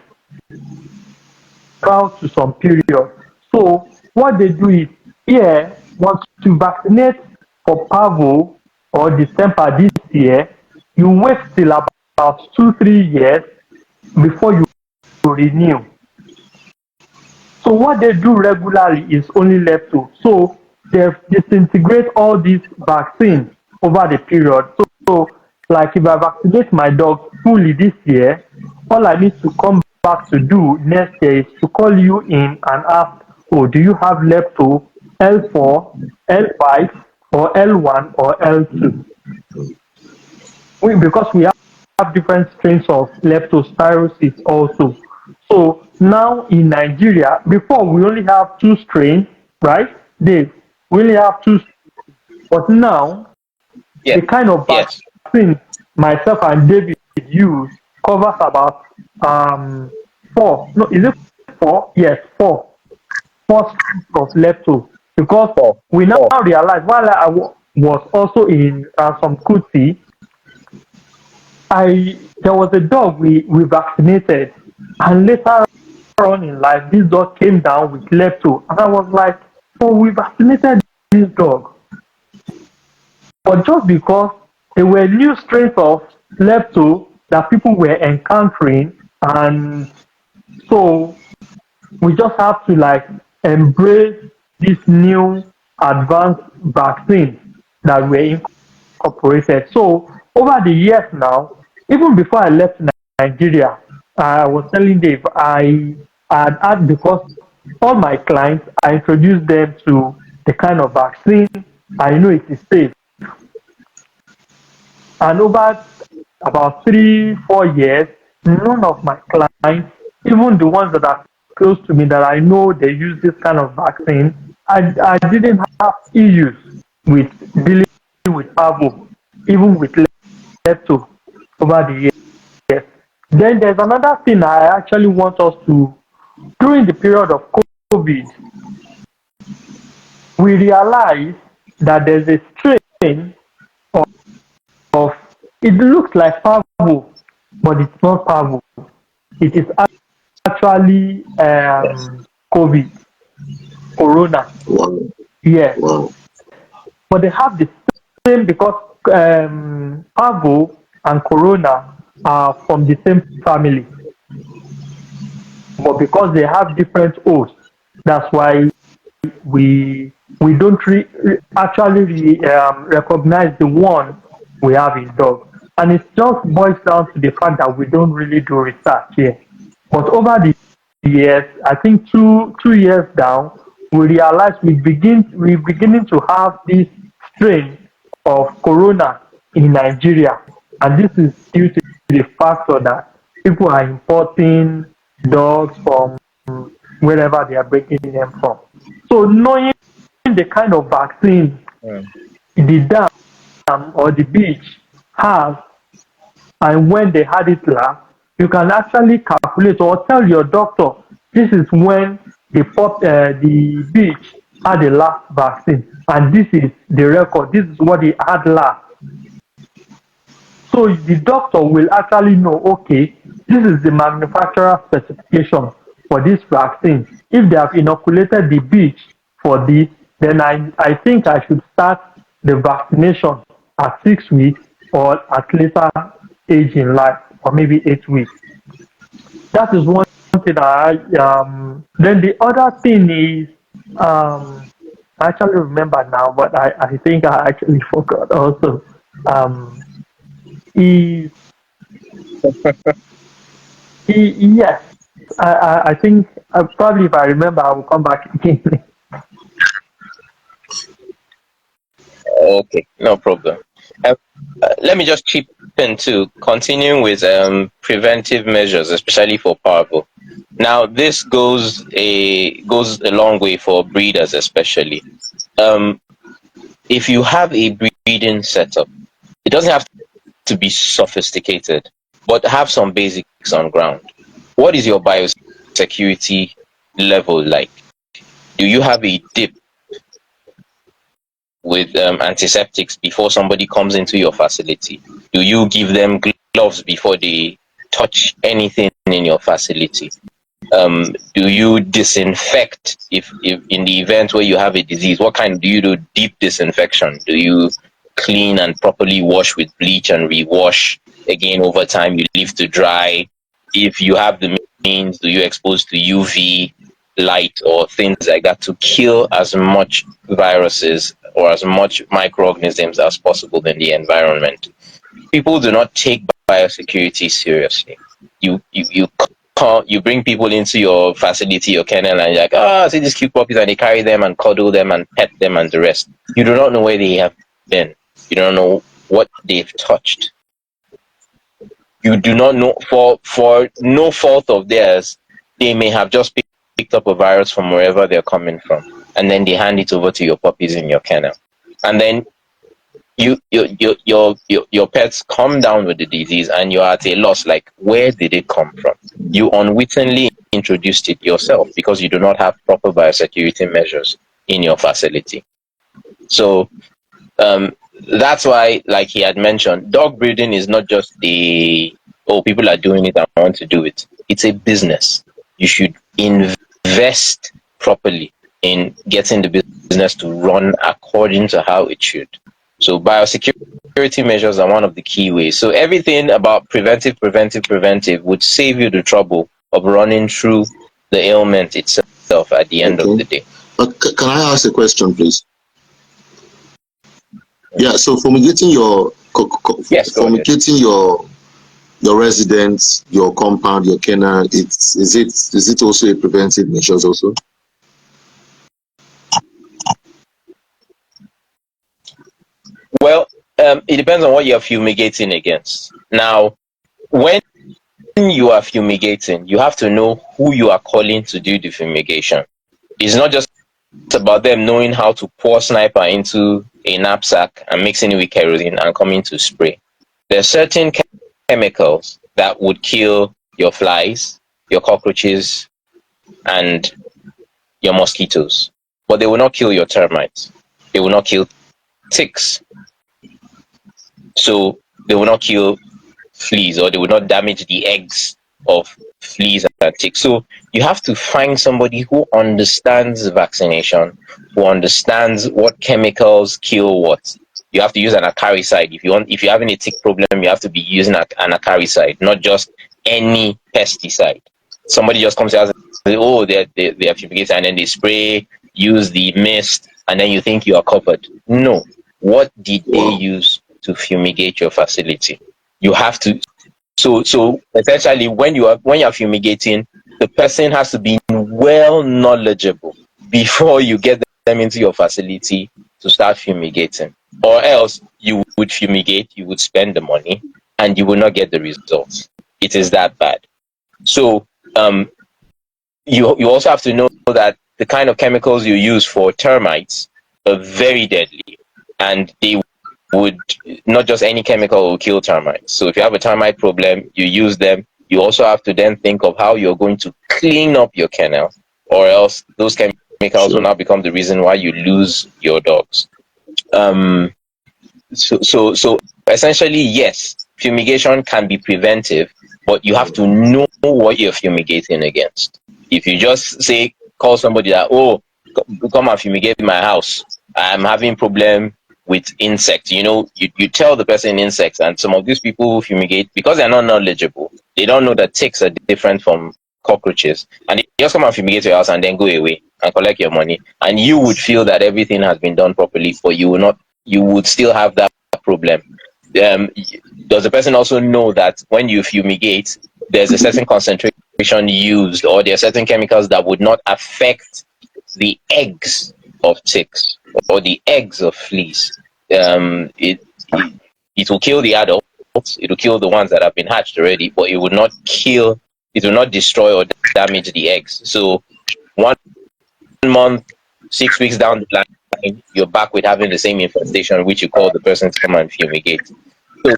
throughout to some period. So what they do is, here, once you vaccinate for parvo or distemper this year, you wait till about 2 3 years before you renew. So what they do regularly is only lepto. So they disintegrate all these vaccines over the period. So like if I vaccinate my dog fully this year, all I need to come back to do next year is to call you in and ask, oh, do you have lepto L4, L5, or L1 or L2? Because we have different strains of leptospirosis also. So now in Nigeria, before we only have two strains, right? Dave, we only have two, but now the kind of Yes. vaccine myself and David use covers about four. No, is it four? Yes, four strains of lepto. Because we now realize, while was also in some Kuti, there was a dog we vaccinated, and later on in life this dog came down with lepto, and I was like, oh, we vaccinated this dog, but just because there were new strains of lepto that people were encountering, and so we just have to like embrace this new advanced vaccine that were incorporated. So over the years now, even before I left Nigeria, I was telling Dave, I had asked, because all my clients, I introduced them to the kind of vaccine I know it is safe. And over about 3 4 years, none of my clients, even the ones that are close to me that I know they use this kind of vaccine, I didn't have issues with dealing with Pavo, even with lepto over the years. Then there's another thing I actually want us to, during the period of COVID, we realized that there's a strain of it looks like Pavo, but it's not Pavo. It is actually COVID, Corona. Wow. Yes. Wow. But they have the same, because Pavo and Corona are from the same family. But because they have different hosts, that's why we don't actually recognize the one we have in dog. And it just boils down to the fact that we don't really do research here. But over the years, I think 2 years down, we realize we're beginning to have this strain of corona in Nigeria. And this is due to the factor that people are importing dogs from wherever they are bringing them from. So knowing the kind of vaccine the dam or the beach has, and when they had it last, you can actually calculate or tell your doctor this is when the beach had the last vaccine, and this is the record. This is what they had last. So the doctor will actually know, okay, this is the manufacturer specification for this vaccine. If they have inoculated the beach for this, then I think I should start the vaccination at 6 weeks or at later age in life, or maybe 8 weeks. That is one thing then the other thing is, I actually remember now, but I think I actually forgot also. Um, is yes, I think probably if I remember, I will come back again. Okay, no problem. Uh, Let me just chip in to continuing with preventive measures, especially for parvo. Now, this goes a long way for breeders, especially. Um, if you have a breeding setup, it doesn't have to be sophisticated, but have some basics on ground. What is your biosecurity level like? Do you have a dip with antiseptics before somebody comes into your facility? Do you give them gloves before they touch anything in your facility? Do you disinfect if in the event where you have a disease? What kind do you do? Deep disinfection? Do you clean and properly wash with bleach and rewash again over time? You leave to dry. If you have the means, do you expose to UV light or things like that to kill as much viruses or as much microorganisms as possible in the environment? People do not take biosecurity seriously. You call, you bring people into your facility, your kennel, and you're like, oh, see these cute puppies, and they carry them and cuddle them and pet them and the rest. You do not know where they have been. You don't know what they've touched. You do not know, for no fault of theirs, they may have just picked up a virus from wherever they're coming from, and then they hand it over to your puppies in your kennel, and then your pets come down with the disease and you're at a loss, like, where did it come from? You unwittingly introduced it yourself because you do not have proper biosecurity measures in your facility. So that's why, like he had mentioned, dog breeding is not just the, oh, people are doing it, I want to do it. It's a business. You should invest properly in getting the business to run according to how it should. So biosecurity measures are one of the key ways. So everything about preventive would save you the trouble of running through the ailment itself at the end of Okay. the day. Can I ask a question, please? Yeah. So fumigating Yes, go ahead. your residence, your compound, your kennel, is it also a preventive measures also? Well, it depends on what you're fumigating against. Now, when you are fumigating, you have to know who you are calling to do the fumigation. It's not just about them knowing how to pour sniper into a knapsack and mixing it with kerosene and coming to spray. There are certain chemicals that would kill your flies, your cockroaches, and your mosquitoes, but they will not kill your termites. They will not kill ticks. So they will not kill fleas, or they will not damage the eggs of fleas and ticks. So you have to find somebody who understands vaccination, who understands what chemicals kill what. You have to use an acaricide. If you're having a tick problem, you have to be using an acaricide, not just any pesticide. Somebody just comes to us and says, oh, they are fumigating, and then they spray, use the mist, and then you think you are covered. No. What did they Wow. use to fumigate your facility? You have to, so essentially when you're fumigating, the person has to be well knowledgeable before you get them into your facility to start fumigating, or else you would fumigate, you would spend the money, and you will not get the results. It is that bad. So you also have to know that the kind of chemicals you use for termites are very deadly, and they would, not just any chemical will kill termites. So if you have a termite problem, you use them. You also have to then think of how you're going to clean up your kennel, or else those chemicals will Sure. now become the reason why you lose your dogs. Um, so essentially, yes, fumigation can be preventive, but you have to know what you're fumigating against. If you just call somebody that, oh, come and fumigate my house, I'm having problem with insects. You tell the person insects, and some of these people who fumigate, because they're not knowledgeable, they don't know that ticks are different from cockroaches, and they just come and fumigate your house and then go away and collect your money, and you would feel that everything has been done properly, but you will not. You would still have that problem. um, does the person also know that when you fumigate, there's a certain concentration used, or there are certain chemicals that would not affect the eggs of ticks or the eggs of fleas? It will kill the adults. It will kill the ones that have been hatched already, but it would not kill. It will not destroy or damage the eggs. So 1 month, 6 weeks down the line, you're back with having the same infestation, which you call the person to come and fumigate. So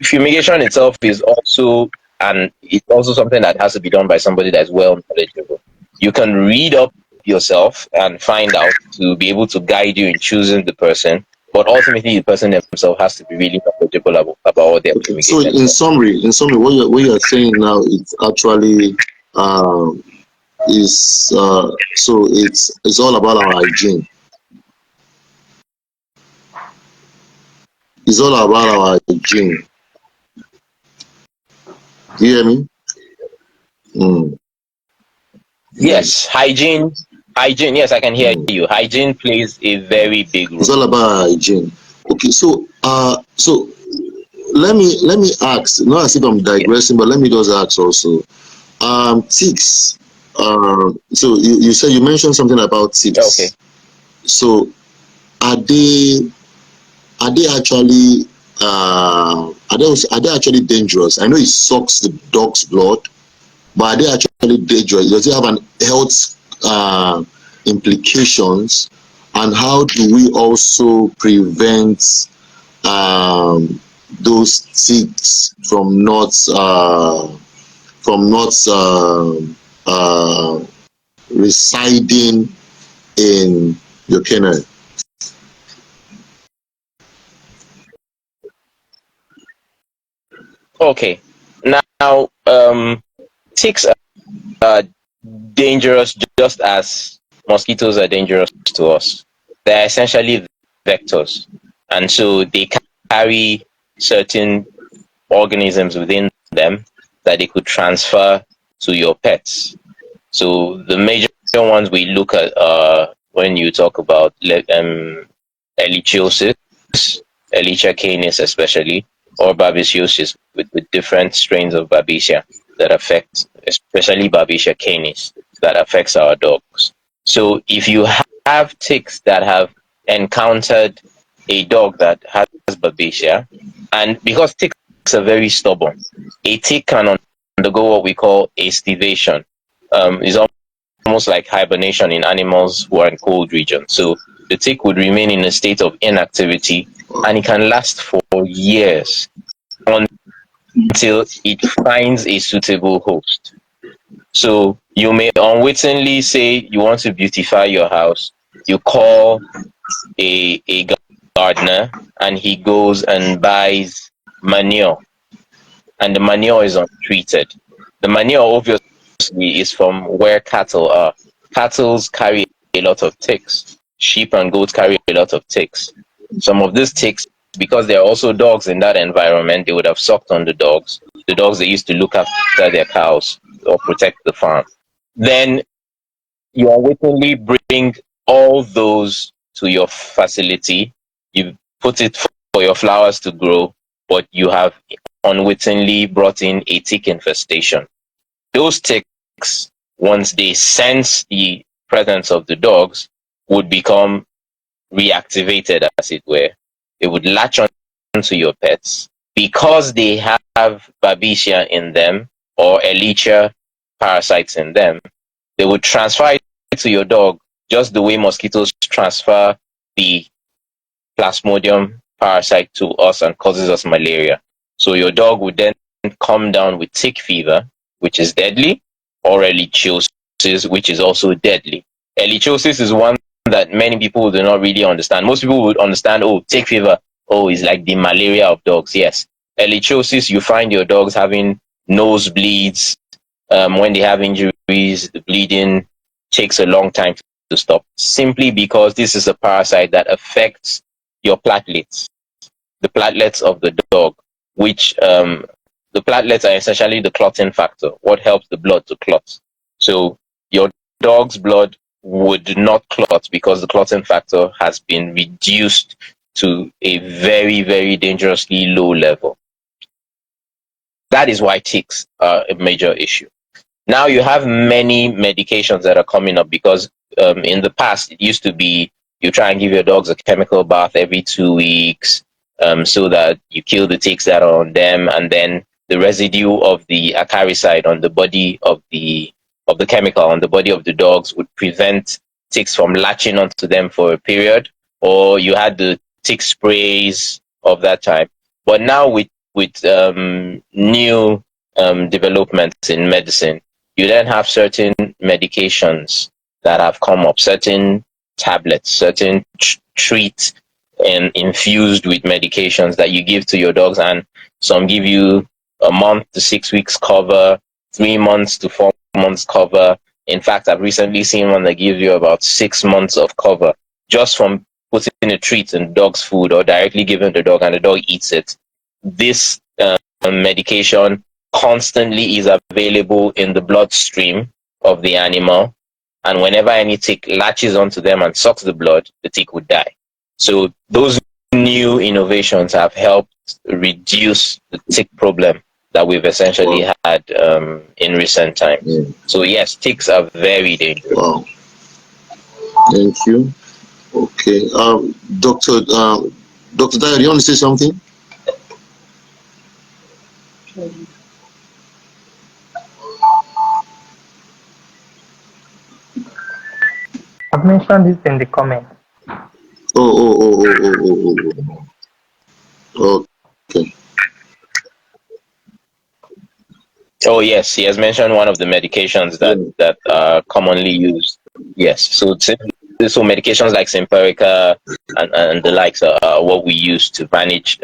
fumigation itself is also, and it's also something that has to be done by somebody that's well knowledgeable. You can read up yourself and find out to be able to guide you in choosing the person, but ultimately the person themselves has to be really knowledgeable about what they're Okay. So fumigating. in summary, what you're saying now, it's actually is so it's all about our hygiene. It's all about our hygiene. Do you hear me? Mm. Yes, hygiene. Yes, I can hear you. Hygiene plays a very big It's role. all about our hygiene. Okay, so let me ask, not as if I'm digressing, but let me just ask also. Ticks. So you said, you mentioned something about Okay. ticks. So are they actually are they actually dangerous? I know it sucks the dog's blood, but are they actually dangerous? Does it have an health implications? And how do we also prevent those ticks from not residing in your canine? Okay. Now, ticks are dangerous just as mosquitoes are dangerous to us. They're essentially vectors, and so they carry certain organisms within them that they could transfer to your pets. So the major ones we look at when you talk about ehrlichiosis, Ehrlichia canis especially, or babesiosis with different strains of babesia that affect, especially babesia canis, that affects our dogs. So if you have ticks that have encountered a dog that has babesia, and because ticks are very stubborn, a tick can undergo what we call estivation. It's almost like hibernation in animals who are in cold regions. So the tick would remain in a state of inactivity, and it can last for years until it finds a suitable host. So you may unwittingly say you want to beautify your house. You call a gardener, and he goes and buys manure, and the manure is untreated. The manure obviously is from where cattle are. Cattle carry a lot of ticks. Sheep and goats carry a lot of ticks. Some of these ticks, because there are also dogs in that environment, they would have sucked on the dogs that used to look after their cows or protect the farm. Then you unwittingly bring all those to your facility. You put it for your flowers to grow, but you have unwittingly brought in a tick infestation. Those ticks, once they sense the presence of the dogs, would become reactivated, as it were. They would latch on to your pets because they have babesia in them or Ehrlichia parasites in them. They would transfer it to your dog just the way mosquitoes transfer the plasmodium parasite to us and causes us malaria. So your dog would then come down with tick fever, which is deadly, or ehrlichiosis, which is also deadly. Ehrlichiosis is one that many people do not really understand. Most people would understand, oh, tick fever, oh, it's like the malaria of dogs. Yes. Ehrlichiosis, you find your dogs having nosebleeds. When they have injuries, the bleeding takes a long time to stop, simply because this is a parasite that affects your platelets, the platelets of the dog, which the platelets are essentially the clotting factor, what helps the blood to clot. So your dog's blood would not clot because the clotting factor has been reduced to a very, very dangerously low level. That is why ticks are a major issue. Now you have many medications that are coming up because in the past it used to be you try and give your dogs a chemical bath every 2 weeks, so that you kill the ticks that are on them, and then the residue of the acaricide on the body of the chemical on the body of the dogs would prevent ticks from latching onto them for a period, or you had the tick sprays of that time. But now with new developments in medicine, you then have certain medications that have come up, certain tablets, certain treats, and infused with medications that you give to your dogs, and some give you a month to 6 weeks cover, 3 months to 4 months cover. In fact, I've recently seen one that gives you about 6 months of cover just from putting a treat in dog's food or directly giving the dog and the dog eats it. This medication constantly is available in the bloodstream of the animal, and whenever any tick latches onto them and sucks the blood, the tick would die. So those new innovations have helped reduce the tick problem that we've essentially had in recent times. So yes, ticks are very dangerous. Wow. Thank you. Okay. Dr. Dyer, do you want to say something? I've mentioned this in the comments. Okay. Oh yes, he has mentioned one of the medications that are commonly used. Yes, so medications like Simparica and the likes are what we use to manage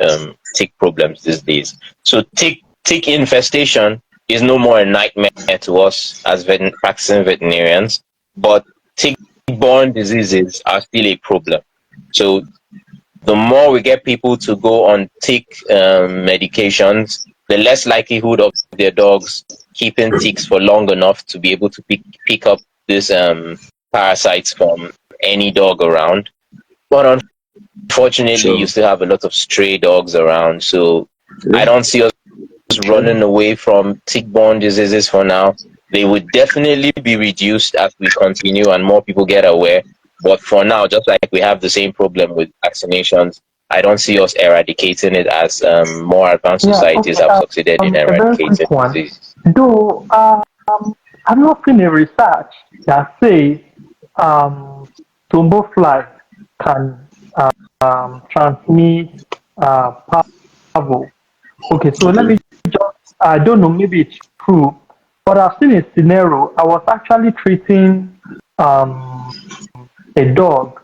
tick problems these days. So tick infestation is no more a nightmare to us as practicing veterinarians, but tick-borne diseases are still a problem. So the more we get people to go on tick medications, the less likelihood of their dogs keeping ticks for long enough to be able to pick up these parasites from any dog around. But unfortunately, you still have a lot of stray dogs around. So I don't see us running away from tick-borne diseases for now. They would definitely be reduced as we continue and more people get aware. But for now, just like we have the same problem with vaccinations, I don't see us eradicating it as more advanced societies have succeeded in eradicating disease. Though I've not seen a research that says tumbo fly can transmit parvo. Okay, so let me just, I don't know, maybe it's true, but I've seen a scenario. I was actually treating a dog,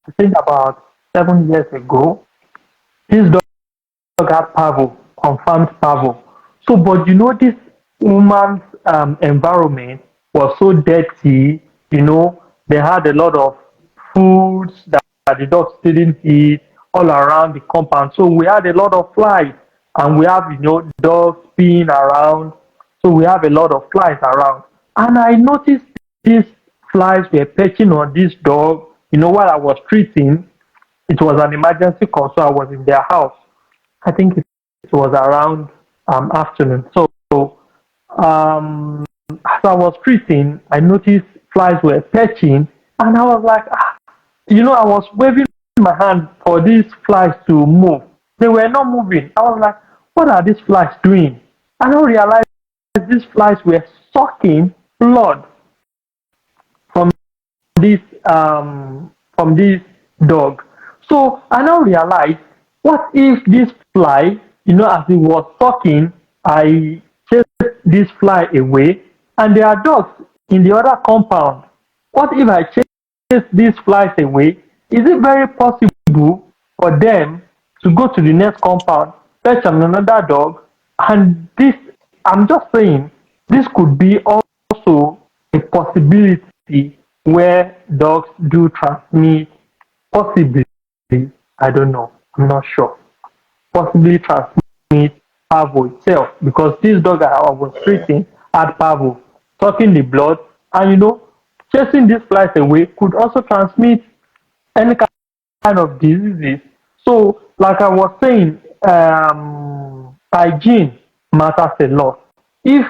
I think about 7 years ago. This dog had parvo, confirmed parvo. So, but you know, this woman's environment was so dirty, you know, they had a lot of foods that the dogs didn't eat all around the compound. So we had a lot of flies, and we have, you know, dogs peeing around. So we have a lot of flies around. And I noticed these flies were perching on this dog, you know, while I was treating. It was an emergency call, so I was in their house. I think it was around afternoon. So as I was treating, I noticed flies were perching, and I was like, you know, I was waving my hand for these flies to move. They were not moving. I was like, what are these flies doing? I don't realize these flies were sucking blood from this dog. So I now realized, what if this fly, you know, as it was sucking, I chased this fly away, and there are dogs in the other compound. What if I chase these flies away? Is it very possible for them to go to the next compound, fetch another dog? And this, I'm just saying, this could be also a possibility where dogs do transmit, possibly. I don't know. I'm not sure. Possibly transmit parvo itself because this dog I was treating had parvo, sucking the blood, and chasing these flies away could also transmit any kind of diseases. So, like I was saying, hygiene matters a lot. If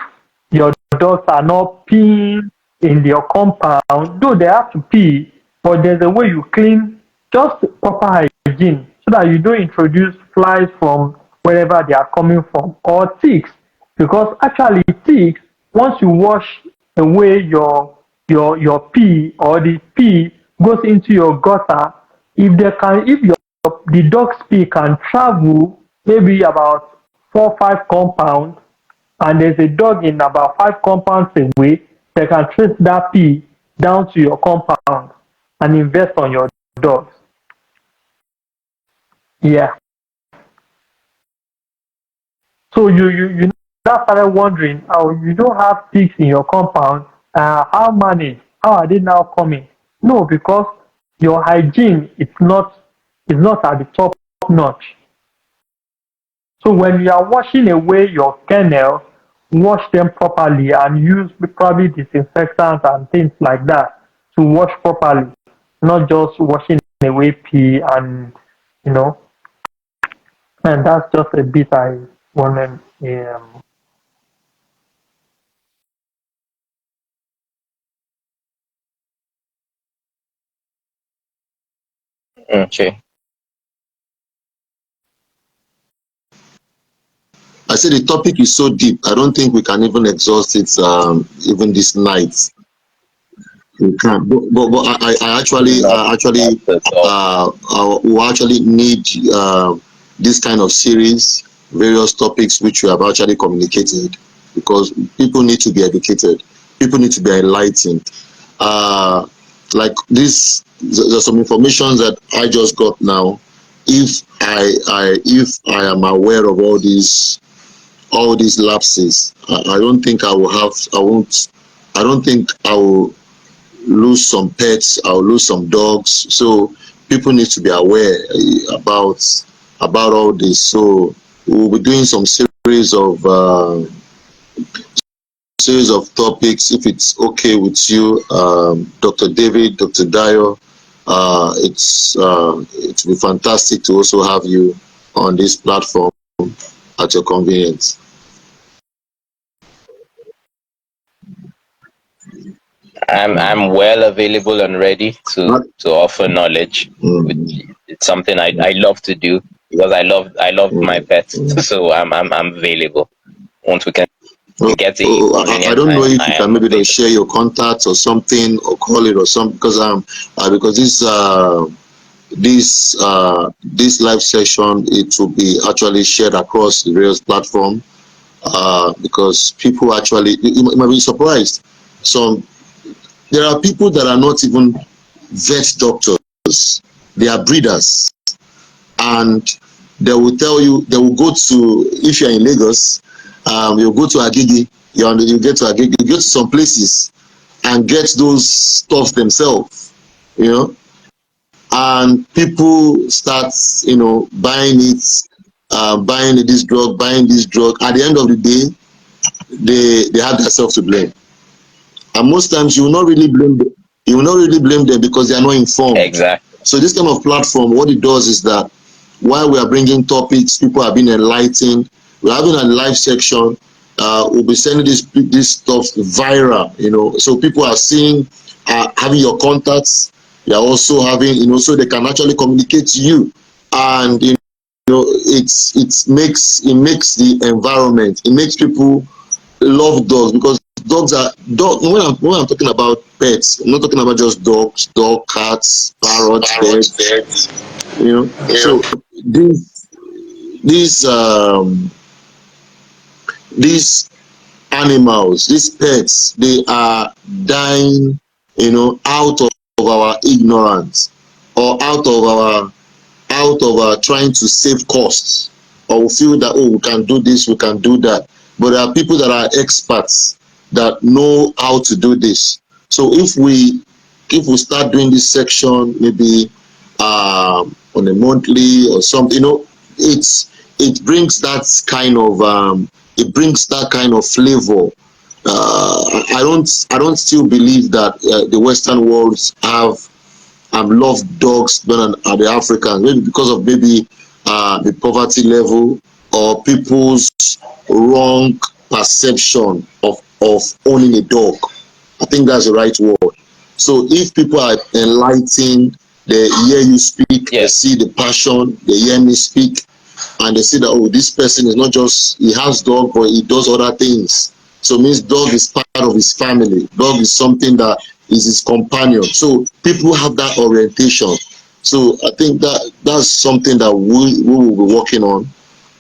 your dogs are not peeing in your compound, though they have to pee, but there's a way you clean, just proper hygiene so that you don't introduce flies from wherever they are coming from or ticks. Because actually, ticks, once you wash away your pee or the pee goes into your gutter, if the dog's pee can travel maybe about 4 or 5 compounds and there's a dog in about 5 compounds away, they can trace that pee down to your compound and invest on your dogs. Yeah. So you now started wondering how you don't have pigs in your compound. How manage? How are they now coming? No, because your hygiene is not at the top notch. So when you are washing away your kennel, wash them properly and use probably disinfectants and things like that to wash properly, not just washing away pee you know. And that's just a bit I wanted. Okay. I say the topic is so deep. I don't think we can even exhaust it even this night. We can't. But Not, actually not at all. we actually need this kind of series, various topics which we have actually communicated, because people need to be educated. People need to be enlightened. Uh, like this, there's some information that I just got now. If I am aware of all these lapses, I don't think I will have. I won't. I don't think I will lose some pets. I'll lose some dogs. So people need to be aware about all this. So we'll be doing some series of topics if it's okay with you, Dr. David, Dr. Dio. It will be fantastic to also have you on this platform at your convenience. I'm well available and ready to offer knowledge. Mm, It's something I love to do because I love my mm, pets. mm. So I'm available. Once we can Oh, get a I convenient don't know time, if I you can am maybe available. share your contacts or something, or call it or something, because this live session, it will be actually shared across the various platform, because people actually, you might be surprised. Some There are people that are not even vet doctors, they are breeders, and they will go to, if you're in Lagos, you'll go to Agigi, you get to Agigi, you go to some places and get those stuff themselves, you know, and people start, buying it, buying this drug. At the end of the day, they have themselves to blame, and most times you will not really blame them because they are not informed. Exactly. So this kind of platform, what it does is that while we are bringing topics, people are being enlightened. We're having a live section. We'll be sending this stuff viral, so people are seeing, having your contacts. They are also having, so they can actually communicate to you, and it makes the environment. It makes people love dogs, because when I'm talking about pets, I'm not talking about just dogs, cats, parrots, birds, so these these um these animals, these pets, they are dying, out of our ignorance, or out of our trying to save costs, or we feel that, oh, we can do this, we can do that. But there are people that are experts that know how to do this. So if we start doing this section, maybe on a monthly or something. It brings that kind of flavor. I don't still believe that the Western worlds have love dogs than the Africans, maybe because of maybe the poverty level or people's wrong perception of owning a dog. I think that's the right word. So if people are enlightened, they hear you speak, they see the passion, they hear me speak, and they see that, oh, this person is not just, he has dog, but he does other things. So it means dog is part of his family. Dog is something that is his companion. So people have that orientation. So I think that's something that we will be working on,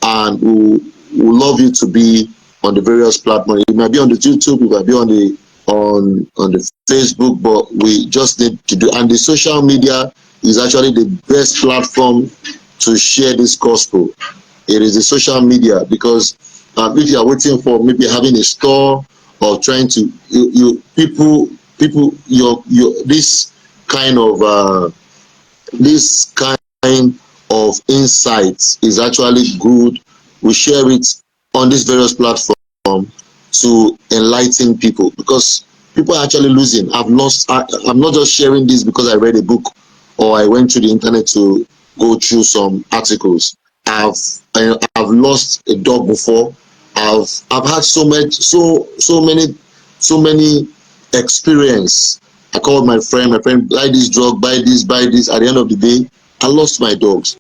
and we love you to be on the various platforms. It might be on the YouTube, it might be on the Facebook, but we just need to do. And the social media is actually the best platform to share this gospel. It is the social media, because if you are waiting for maybe having a store or trying to people your this kind of insights is actually good. We share it on these various platforms to enlighten people, because people are actually losing. I'm not just sharing this because I read a book or I went to the internet to go through some articles. I've lost a dog before. I've had so many experience. I called my friend, buy this drug, buy this. At the end of the day, I lost my dogs.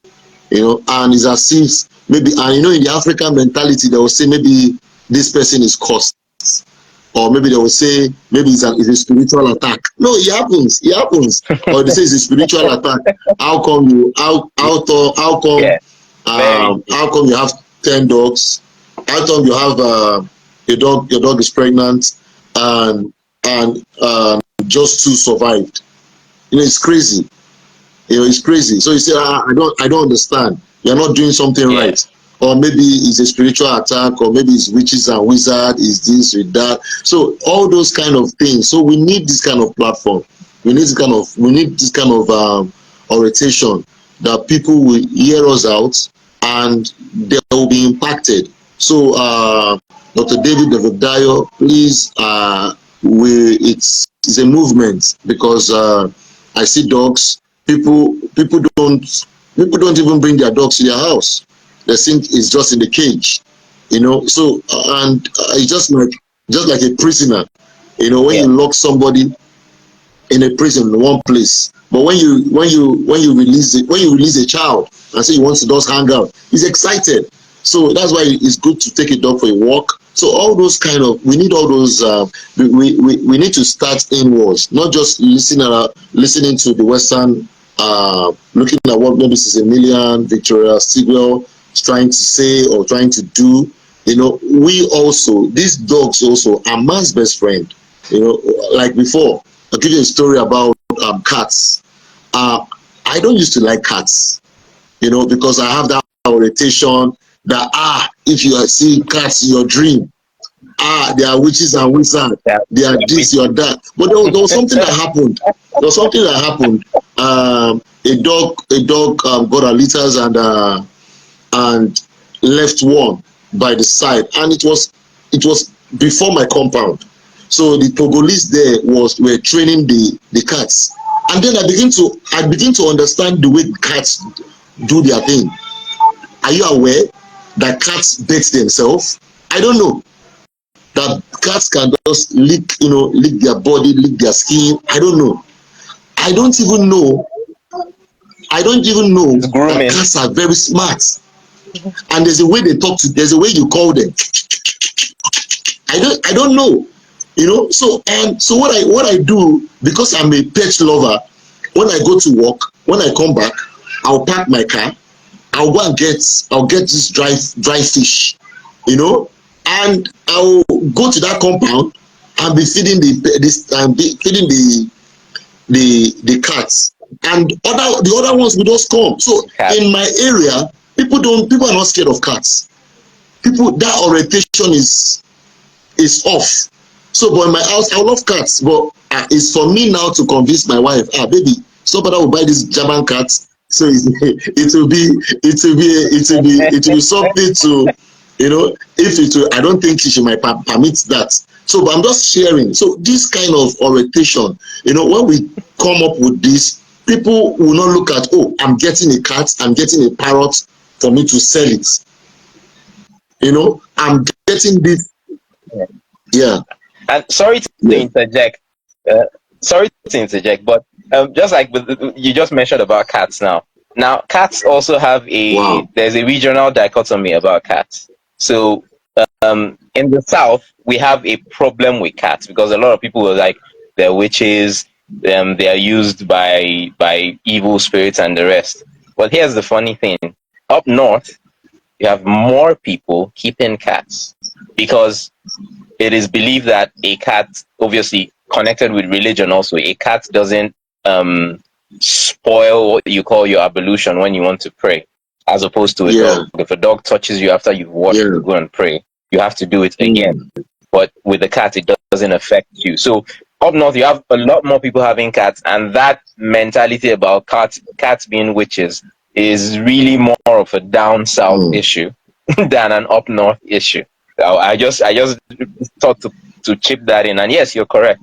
And it's as if maybe, and in the African mentality, they will say maybe this person is cursed, or maybe they will say maybe it's a spiritual attack. No, it happens. Or they say it's a spiritual attack. How come how come you have 10 dogs? How come you have your dog is pregnant, and just 2 survived? It's crazy. It's crazy. So you say, I don't understand. You're not doing something right. Or maybe it's a spiritual attack, or maybe it's witches and wizards, is this with that. So all those kind of things. So we need this kind of platform. We need this kind of orientation, that people will hear us out and they will be impacted. So Dr. David Dio, please, it's a movement, because I see dogs. People don't even bring their dogs to their house. They think it's just in the cage, So and it's just like a prisoner, when you lock somebody in a prison in one place, but when you release a child and say you want to just hang out, he's excited. So that's why it's good to take a dog for a walk. So all those we need all those. We need to start inwards, not just listening to the Western. Looking at what maybe Millian, Victoria Stigwell is trying to say or trying to do. These dogs also are man's best friend. Like before, I'll give you a story about cats. I don't used to like cats, because I have that orientation that if you see cats in your dream, they are witches and wizards, they are this, you are that. But there was something that happened. A dog got her litters and left one by the side, and it was before my compound. So the Togolese there were training the cats, and then I begin to understand the way cats do their thing. Are you aware that cats bait themselves? I don't know that cats can just lick their body, lick their skin. I don't know. I don't even know that cats are very smart. And there's a way they talk there's a way you call them. I don't know. So what I do, because I'm a pet lover, when I go to work, when I come back, I'll park my car, I'll get this dry fish, and I'll go to that compound and be feeding the cats, and the other ones will just come. So in my area, people are not scared of cats. That orientation is off. So, but in my house, I love cats, but it's for me now to convince my wife, baby, somebody will buy this German cat So it will be something to, if it will, I don't think she might permit that. So, but I'm just sharing. So this kind of orientation, when we come up with this, people will not look at, oh, I'm getting a cat, I'm getting a parrot for me to sell it. I'm getting this. Yeah. And sorry to interject. But just like you just mentioned about cats now. Now, cats also have there's a regional dichotomy about cats. So, in the South, we have a problem with cats because a lot of people were like, they're witches, they are used by evil spirits and the rest. But here's the funny thing. Up north, you have more people keeping cats because it is believed that a cat, obviously connected with religion also, a cat doesn't spoil what you call your ablution when you want to pray, as opposed to a dog. If a dog touches you after you've washed to go and pray, you have to do it again. But with a cat, it doesn't affect you. So up north, you have a lot more people having cats, and that mentality about cats being witches is really more of a down south issue than an up north issue. I just thought to chip that in, and yes, you're correct.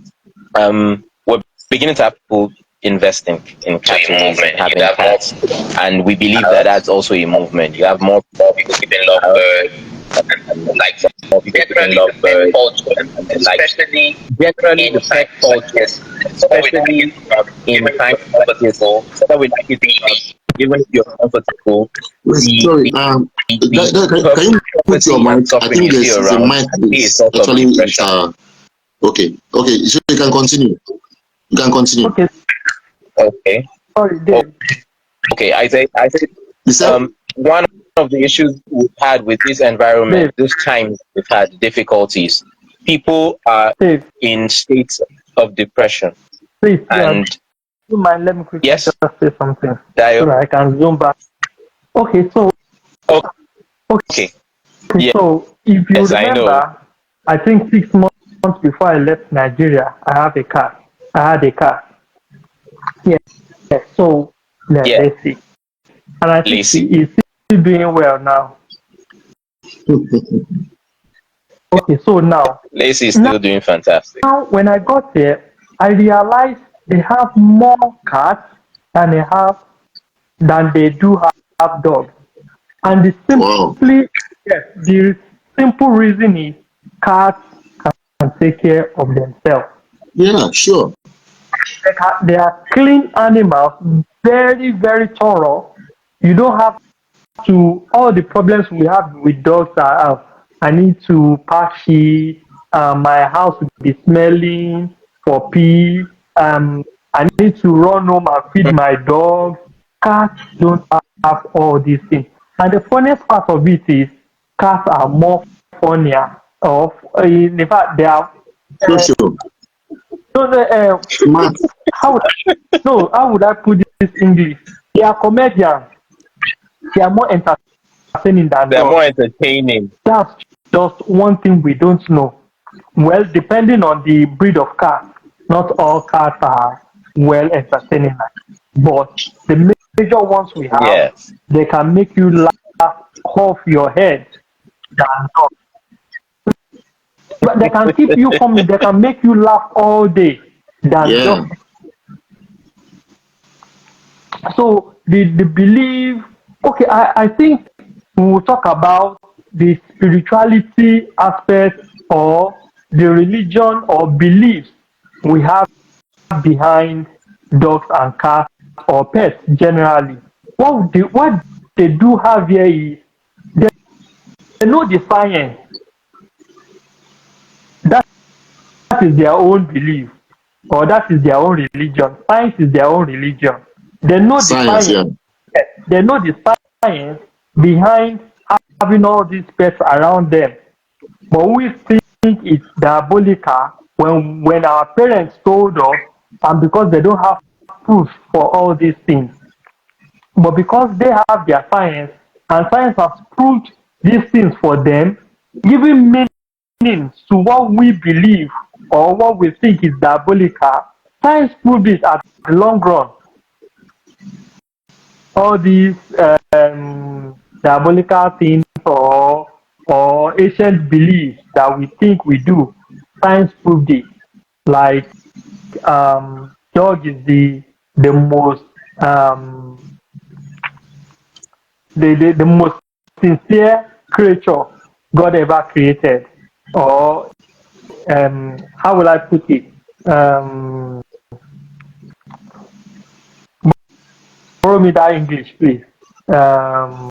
We're beginning to have people investing in cat movement, having cats, and we believe that that's also a movement. You have more people keeping lovebirds, and like more people keeping lovebirds, and like generally the pet culture, especially in times of people, that we like it to be, even if you're comfortable. Sorry, can you put your mic? I think there's a mic that's actually okay. So you can continue. Okay. Sorry, Dave. Okay, I say one of the issues we've had with this environment, this time we've had difficulties. People are in states of depression. Please, and do you mind, let me quickly just say something so that I can zoom back. Okay, so so if you remember, I think 6 months before I left Nigeria, I had a cat. Yeah. So let's see. And I think he's still doing well now. Okay, so now Lacey is still doing fantastic. Now when I got there, I realized they have more cats than they do have dogs. And the simple reason is cats can take care of themselves. Yeah, sure. They are clean animals, very, very thorough. You don't have to, all the problems we have with dogs are, I need to pack shit, my house will be smelling for pee, I need to run home and feed my dog. Cats don't have all these things. And the funniest part of it is cats are more funnier. In fact, they are. How would I put this in English? They are comedians. They are more entertaining than They are more entertaining. That's just one thing we don't know. Well, depending on the breed of cat, not all cats are well entertaining. But the major ones we have, they can make you laugh off your head than dogs. But they can keep you coming. They can make you laugh all day than dogs. So the belief. Okay, I think we will talk about the spirituality aspect or the religion or beliefs we have behind dogs and cats or pets generally. What they do have here is they know the science. That is their own belief or that is their own religion. Science is their own religion. They know the science. Yeah. They know the science behind having all these pets around them. But we think it's diabolical when our parents told us, and because they don't have proof for all these things. But because they have their science, and science has proved these things for them, giving meaning to what we believe or what we think is diabolical, science proved it at the long run. all these diabolical things or ancient beliefs that we think we do, science proved it. Like dog is the most um, the most sincere creature God ever created. Or how will I put it? Um, Borrow me that English, please. Um,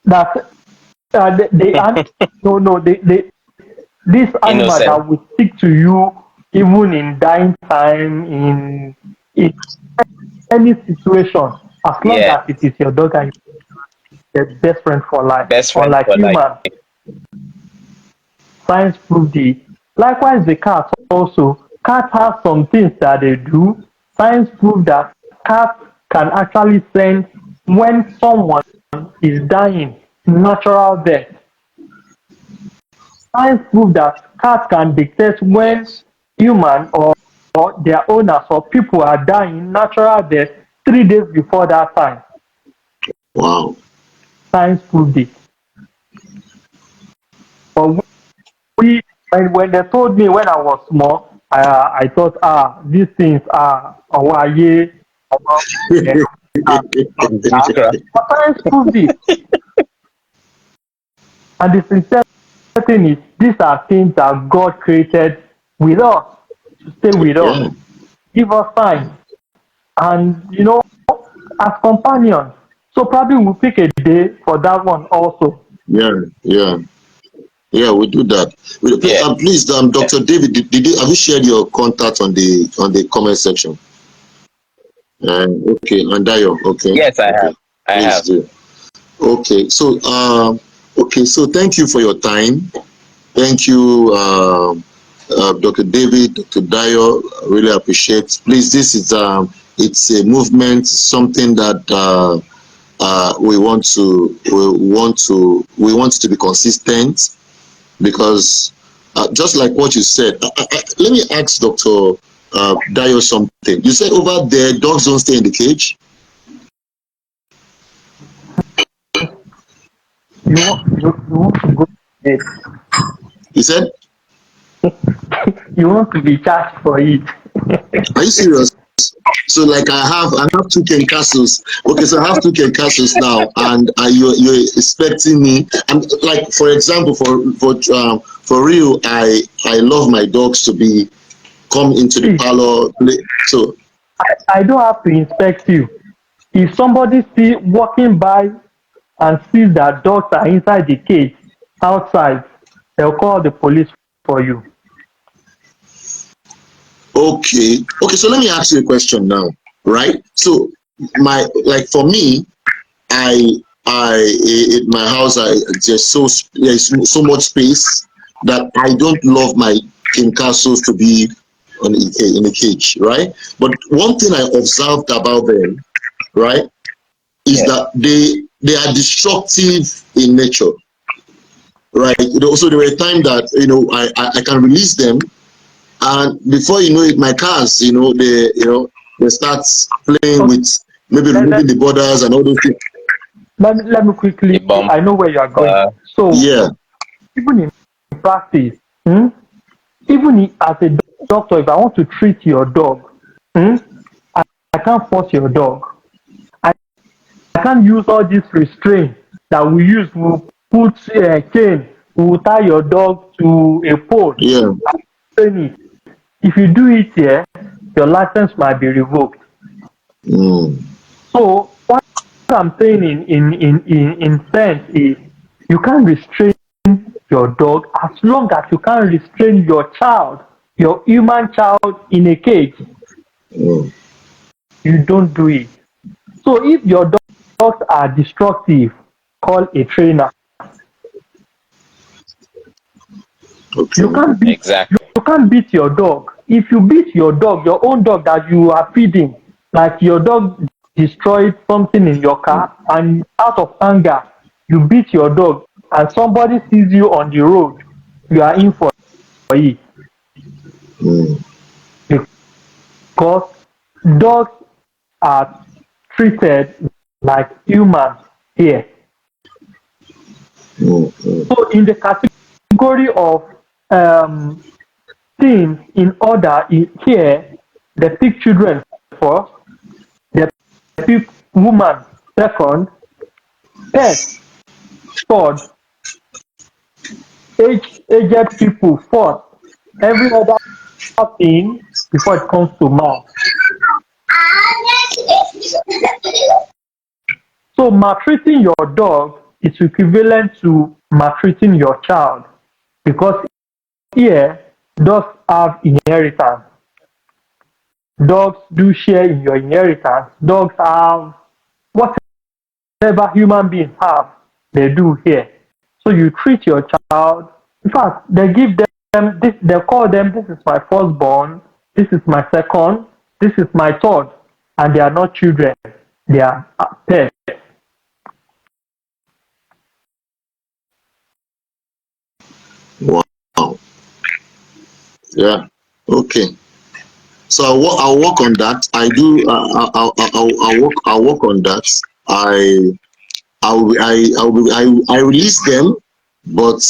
that they are no they this animal Innocent. that will stick to you even in dying time in any situation, as long Yeah, as it is your dog and your best friend for life. best friend Unlike for life. human, science proved it. Likewise, the cat also. Cat has some things that they do. Science proved that cat can actually sense when someone is dying, natural death. Science proved that cats can detect when Yes. human or their owners or people are dying natural death 3 days before that time. Wow. Science proved it. But we when they told me when I was small, I thought these things are awaye, Witchcraft. but science proved it. And the sincere thing is these are things that God created with us to stay with us, Yeah, give us signs, and as companions. So probably we'll pick a day for that one also. yeah, yeah. Yeah, we do that. Yeah. Please, Dr. David, have you shared your contact on the comment section? Okay, and Dayo, okay, Yes, I okay, have. I please have. do. Okay, so thank you for your time. Thank you, Dr. David, Dr. Dayo. I really appreciate. Please, this is it's a movement, something that we want to be consistent, because just like what you said, let me ask Dr. Dayo something. You said over there dogs don't stay in the cage. You want to go to bed. You said, You want to be charged for it. are you serious? So like I have two Ken castles. Okay, so I have two Ken castles now, and you're expecting me. And like for example, for real, I love my dogs to be come into the See, parlor. So I don't have to inspect you. If somebody see walking by and sees that dogs are inside the cage outside, they'll call the police for you. okay, so let me ask you a question now, right? So my like for me, I in my house, there's so much space that I don't love my King castles to be in a cage, right? But one thing I observed about them, right, is Yeah. that they are destructive in nature, right? So there were a time that I can release them, and before you know it, my cars, they start playing Okay, with maybe let, removing let, the borders and all those things. let me The quickly, bumper. I know where you are going. So, Yeah. even in practice, as a doctor, if I want to treat your dog, hmm, I can't force your dog. I, I can't use all this restraint that we use. We'll put a chain, we'll tie your dog to a pole, Yeah. train it. If you do it here, your license might be revoked. Mm. So, what I'm saying in sense is you can't restrain your dog as long as you can't restrain your child, your human child in a cage. Mm. You don't do it. So if your dogs are destructive, call a trainer. You Okay. can't beat Exactly. you can't beat your dog. If you beat your dog, your own dog that you are feeding, like your dog destroyed something in your car and out of anger, you beat your dog and somebody sees you on the road, you are in for it. Mm. Because dogs are treated like humans here. Mm-hmm. So in the category of um, things in order here, they pick children first, they pick woman second, pet third, aged people fourth, every other thing before it comes to man. So maltreating your dog is equivalent to maltreating your child because here dogs have inheritance. Dogs do share in your inheritance. Dogs have whatever human beings have, they do here. So you treat your child. In fact, they give them this. They call them. This is my firstborn. This is my second. This is my third, and they are not children. They are pets. Wow. Yeah. Okay. So I'll work on that. I do. I'll work on that. I release them, but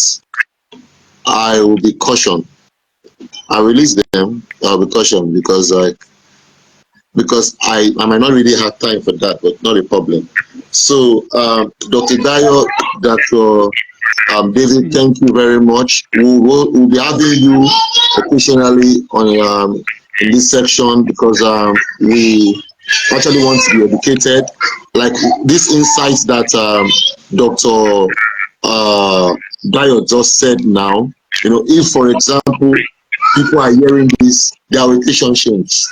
I will be caution. I release them. I'll be caution because I might not really have time for that, but not a problem. So Dr. Dayo, Dr. David, thank you very much. We'll be having you occasionally on in this section because we actually want to be educated. Like these insights that Dr. Dayo just said now, if for example people are hearing this, their orientation change.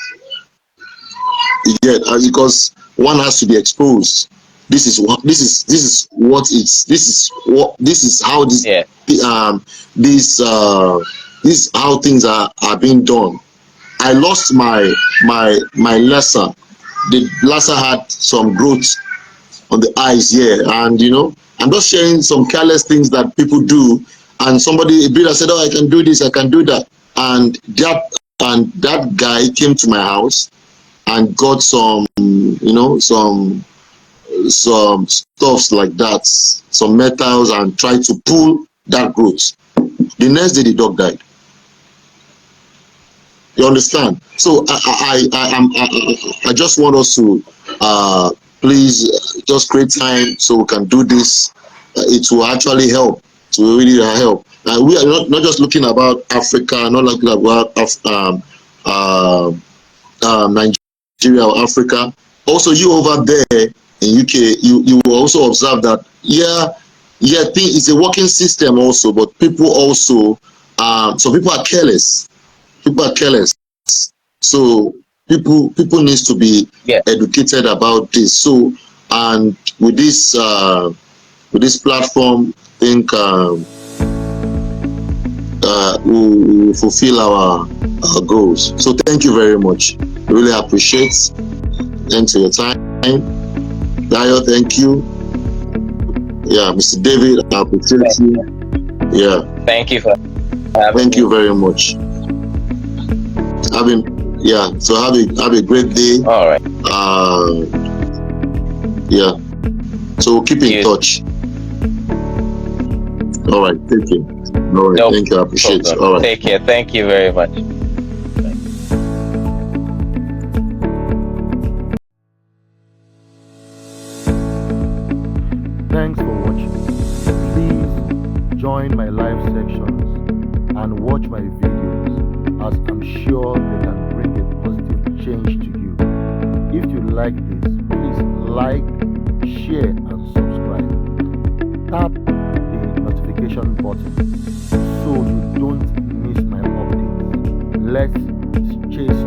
Because one has to be exposed. This is how this how things are being done. I lost my Lassa. The Lassa had some growth on the eyes here, and I'm just sharing some careless things that people do, and a breeder said, oh, I can do this, I can do that, and that guy came to my house and got some some stuffs like that, some metals, and tried to pull that growth. The next day the dog died. You understand? So I just want us to please just create time so we can do this. It will actually help. It will really help. We are not just looking about Africa, not looking about Nigeria or Africa. Also, you over there in UK, you will also observe that it's a working system also, but people also some people are careless. People are careless. So people needs to be educated about this. So and with this platform, I think we fulfill our goals. So thank you very much. Really appreciate. Thanks for your time. Dayo, thank you. Yeah, Mr. David, I appreciate you. Yeah. Thank you for having Thank you very much. So have a great day. All right. Yeah. So we'll keep in touch. All right. Thank you. All right. Thank you. I appreciate it. All right. Take care. Thank you very much. Thanks for watching. Please join my live sections and watch my videos, as I'm sure they can bring a positive change to you. If you like this, please like, share and subscribe. Tap the notification button so you don't miss my updates. Let's chase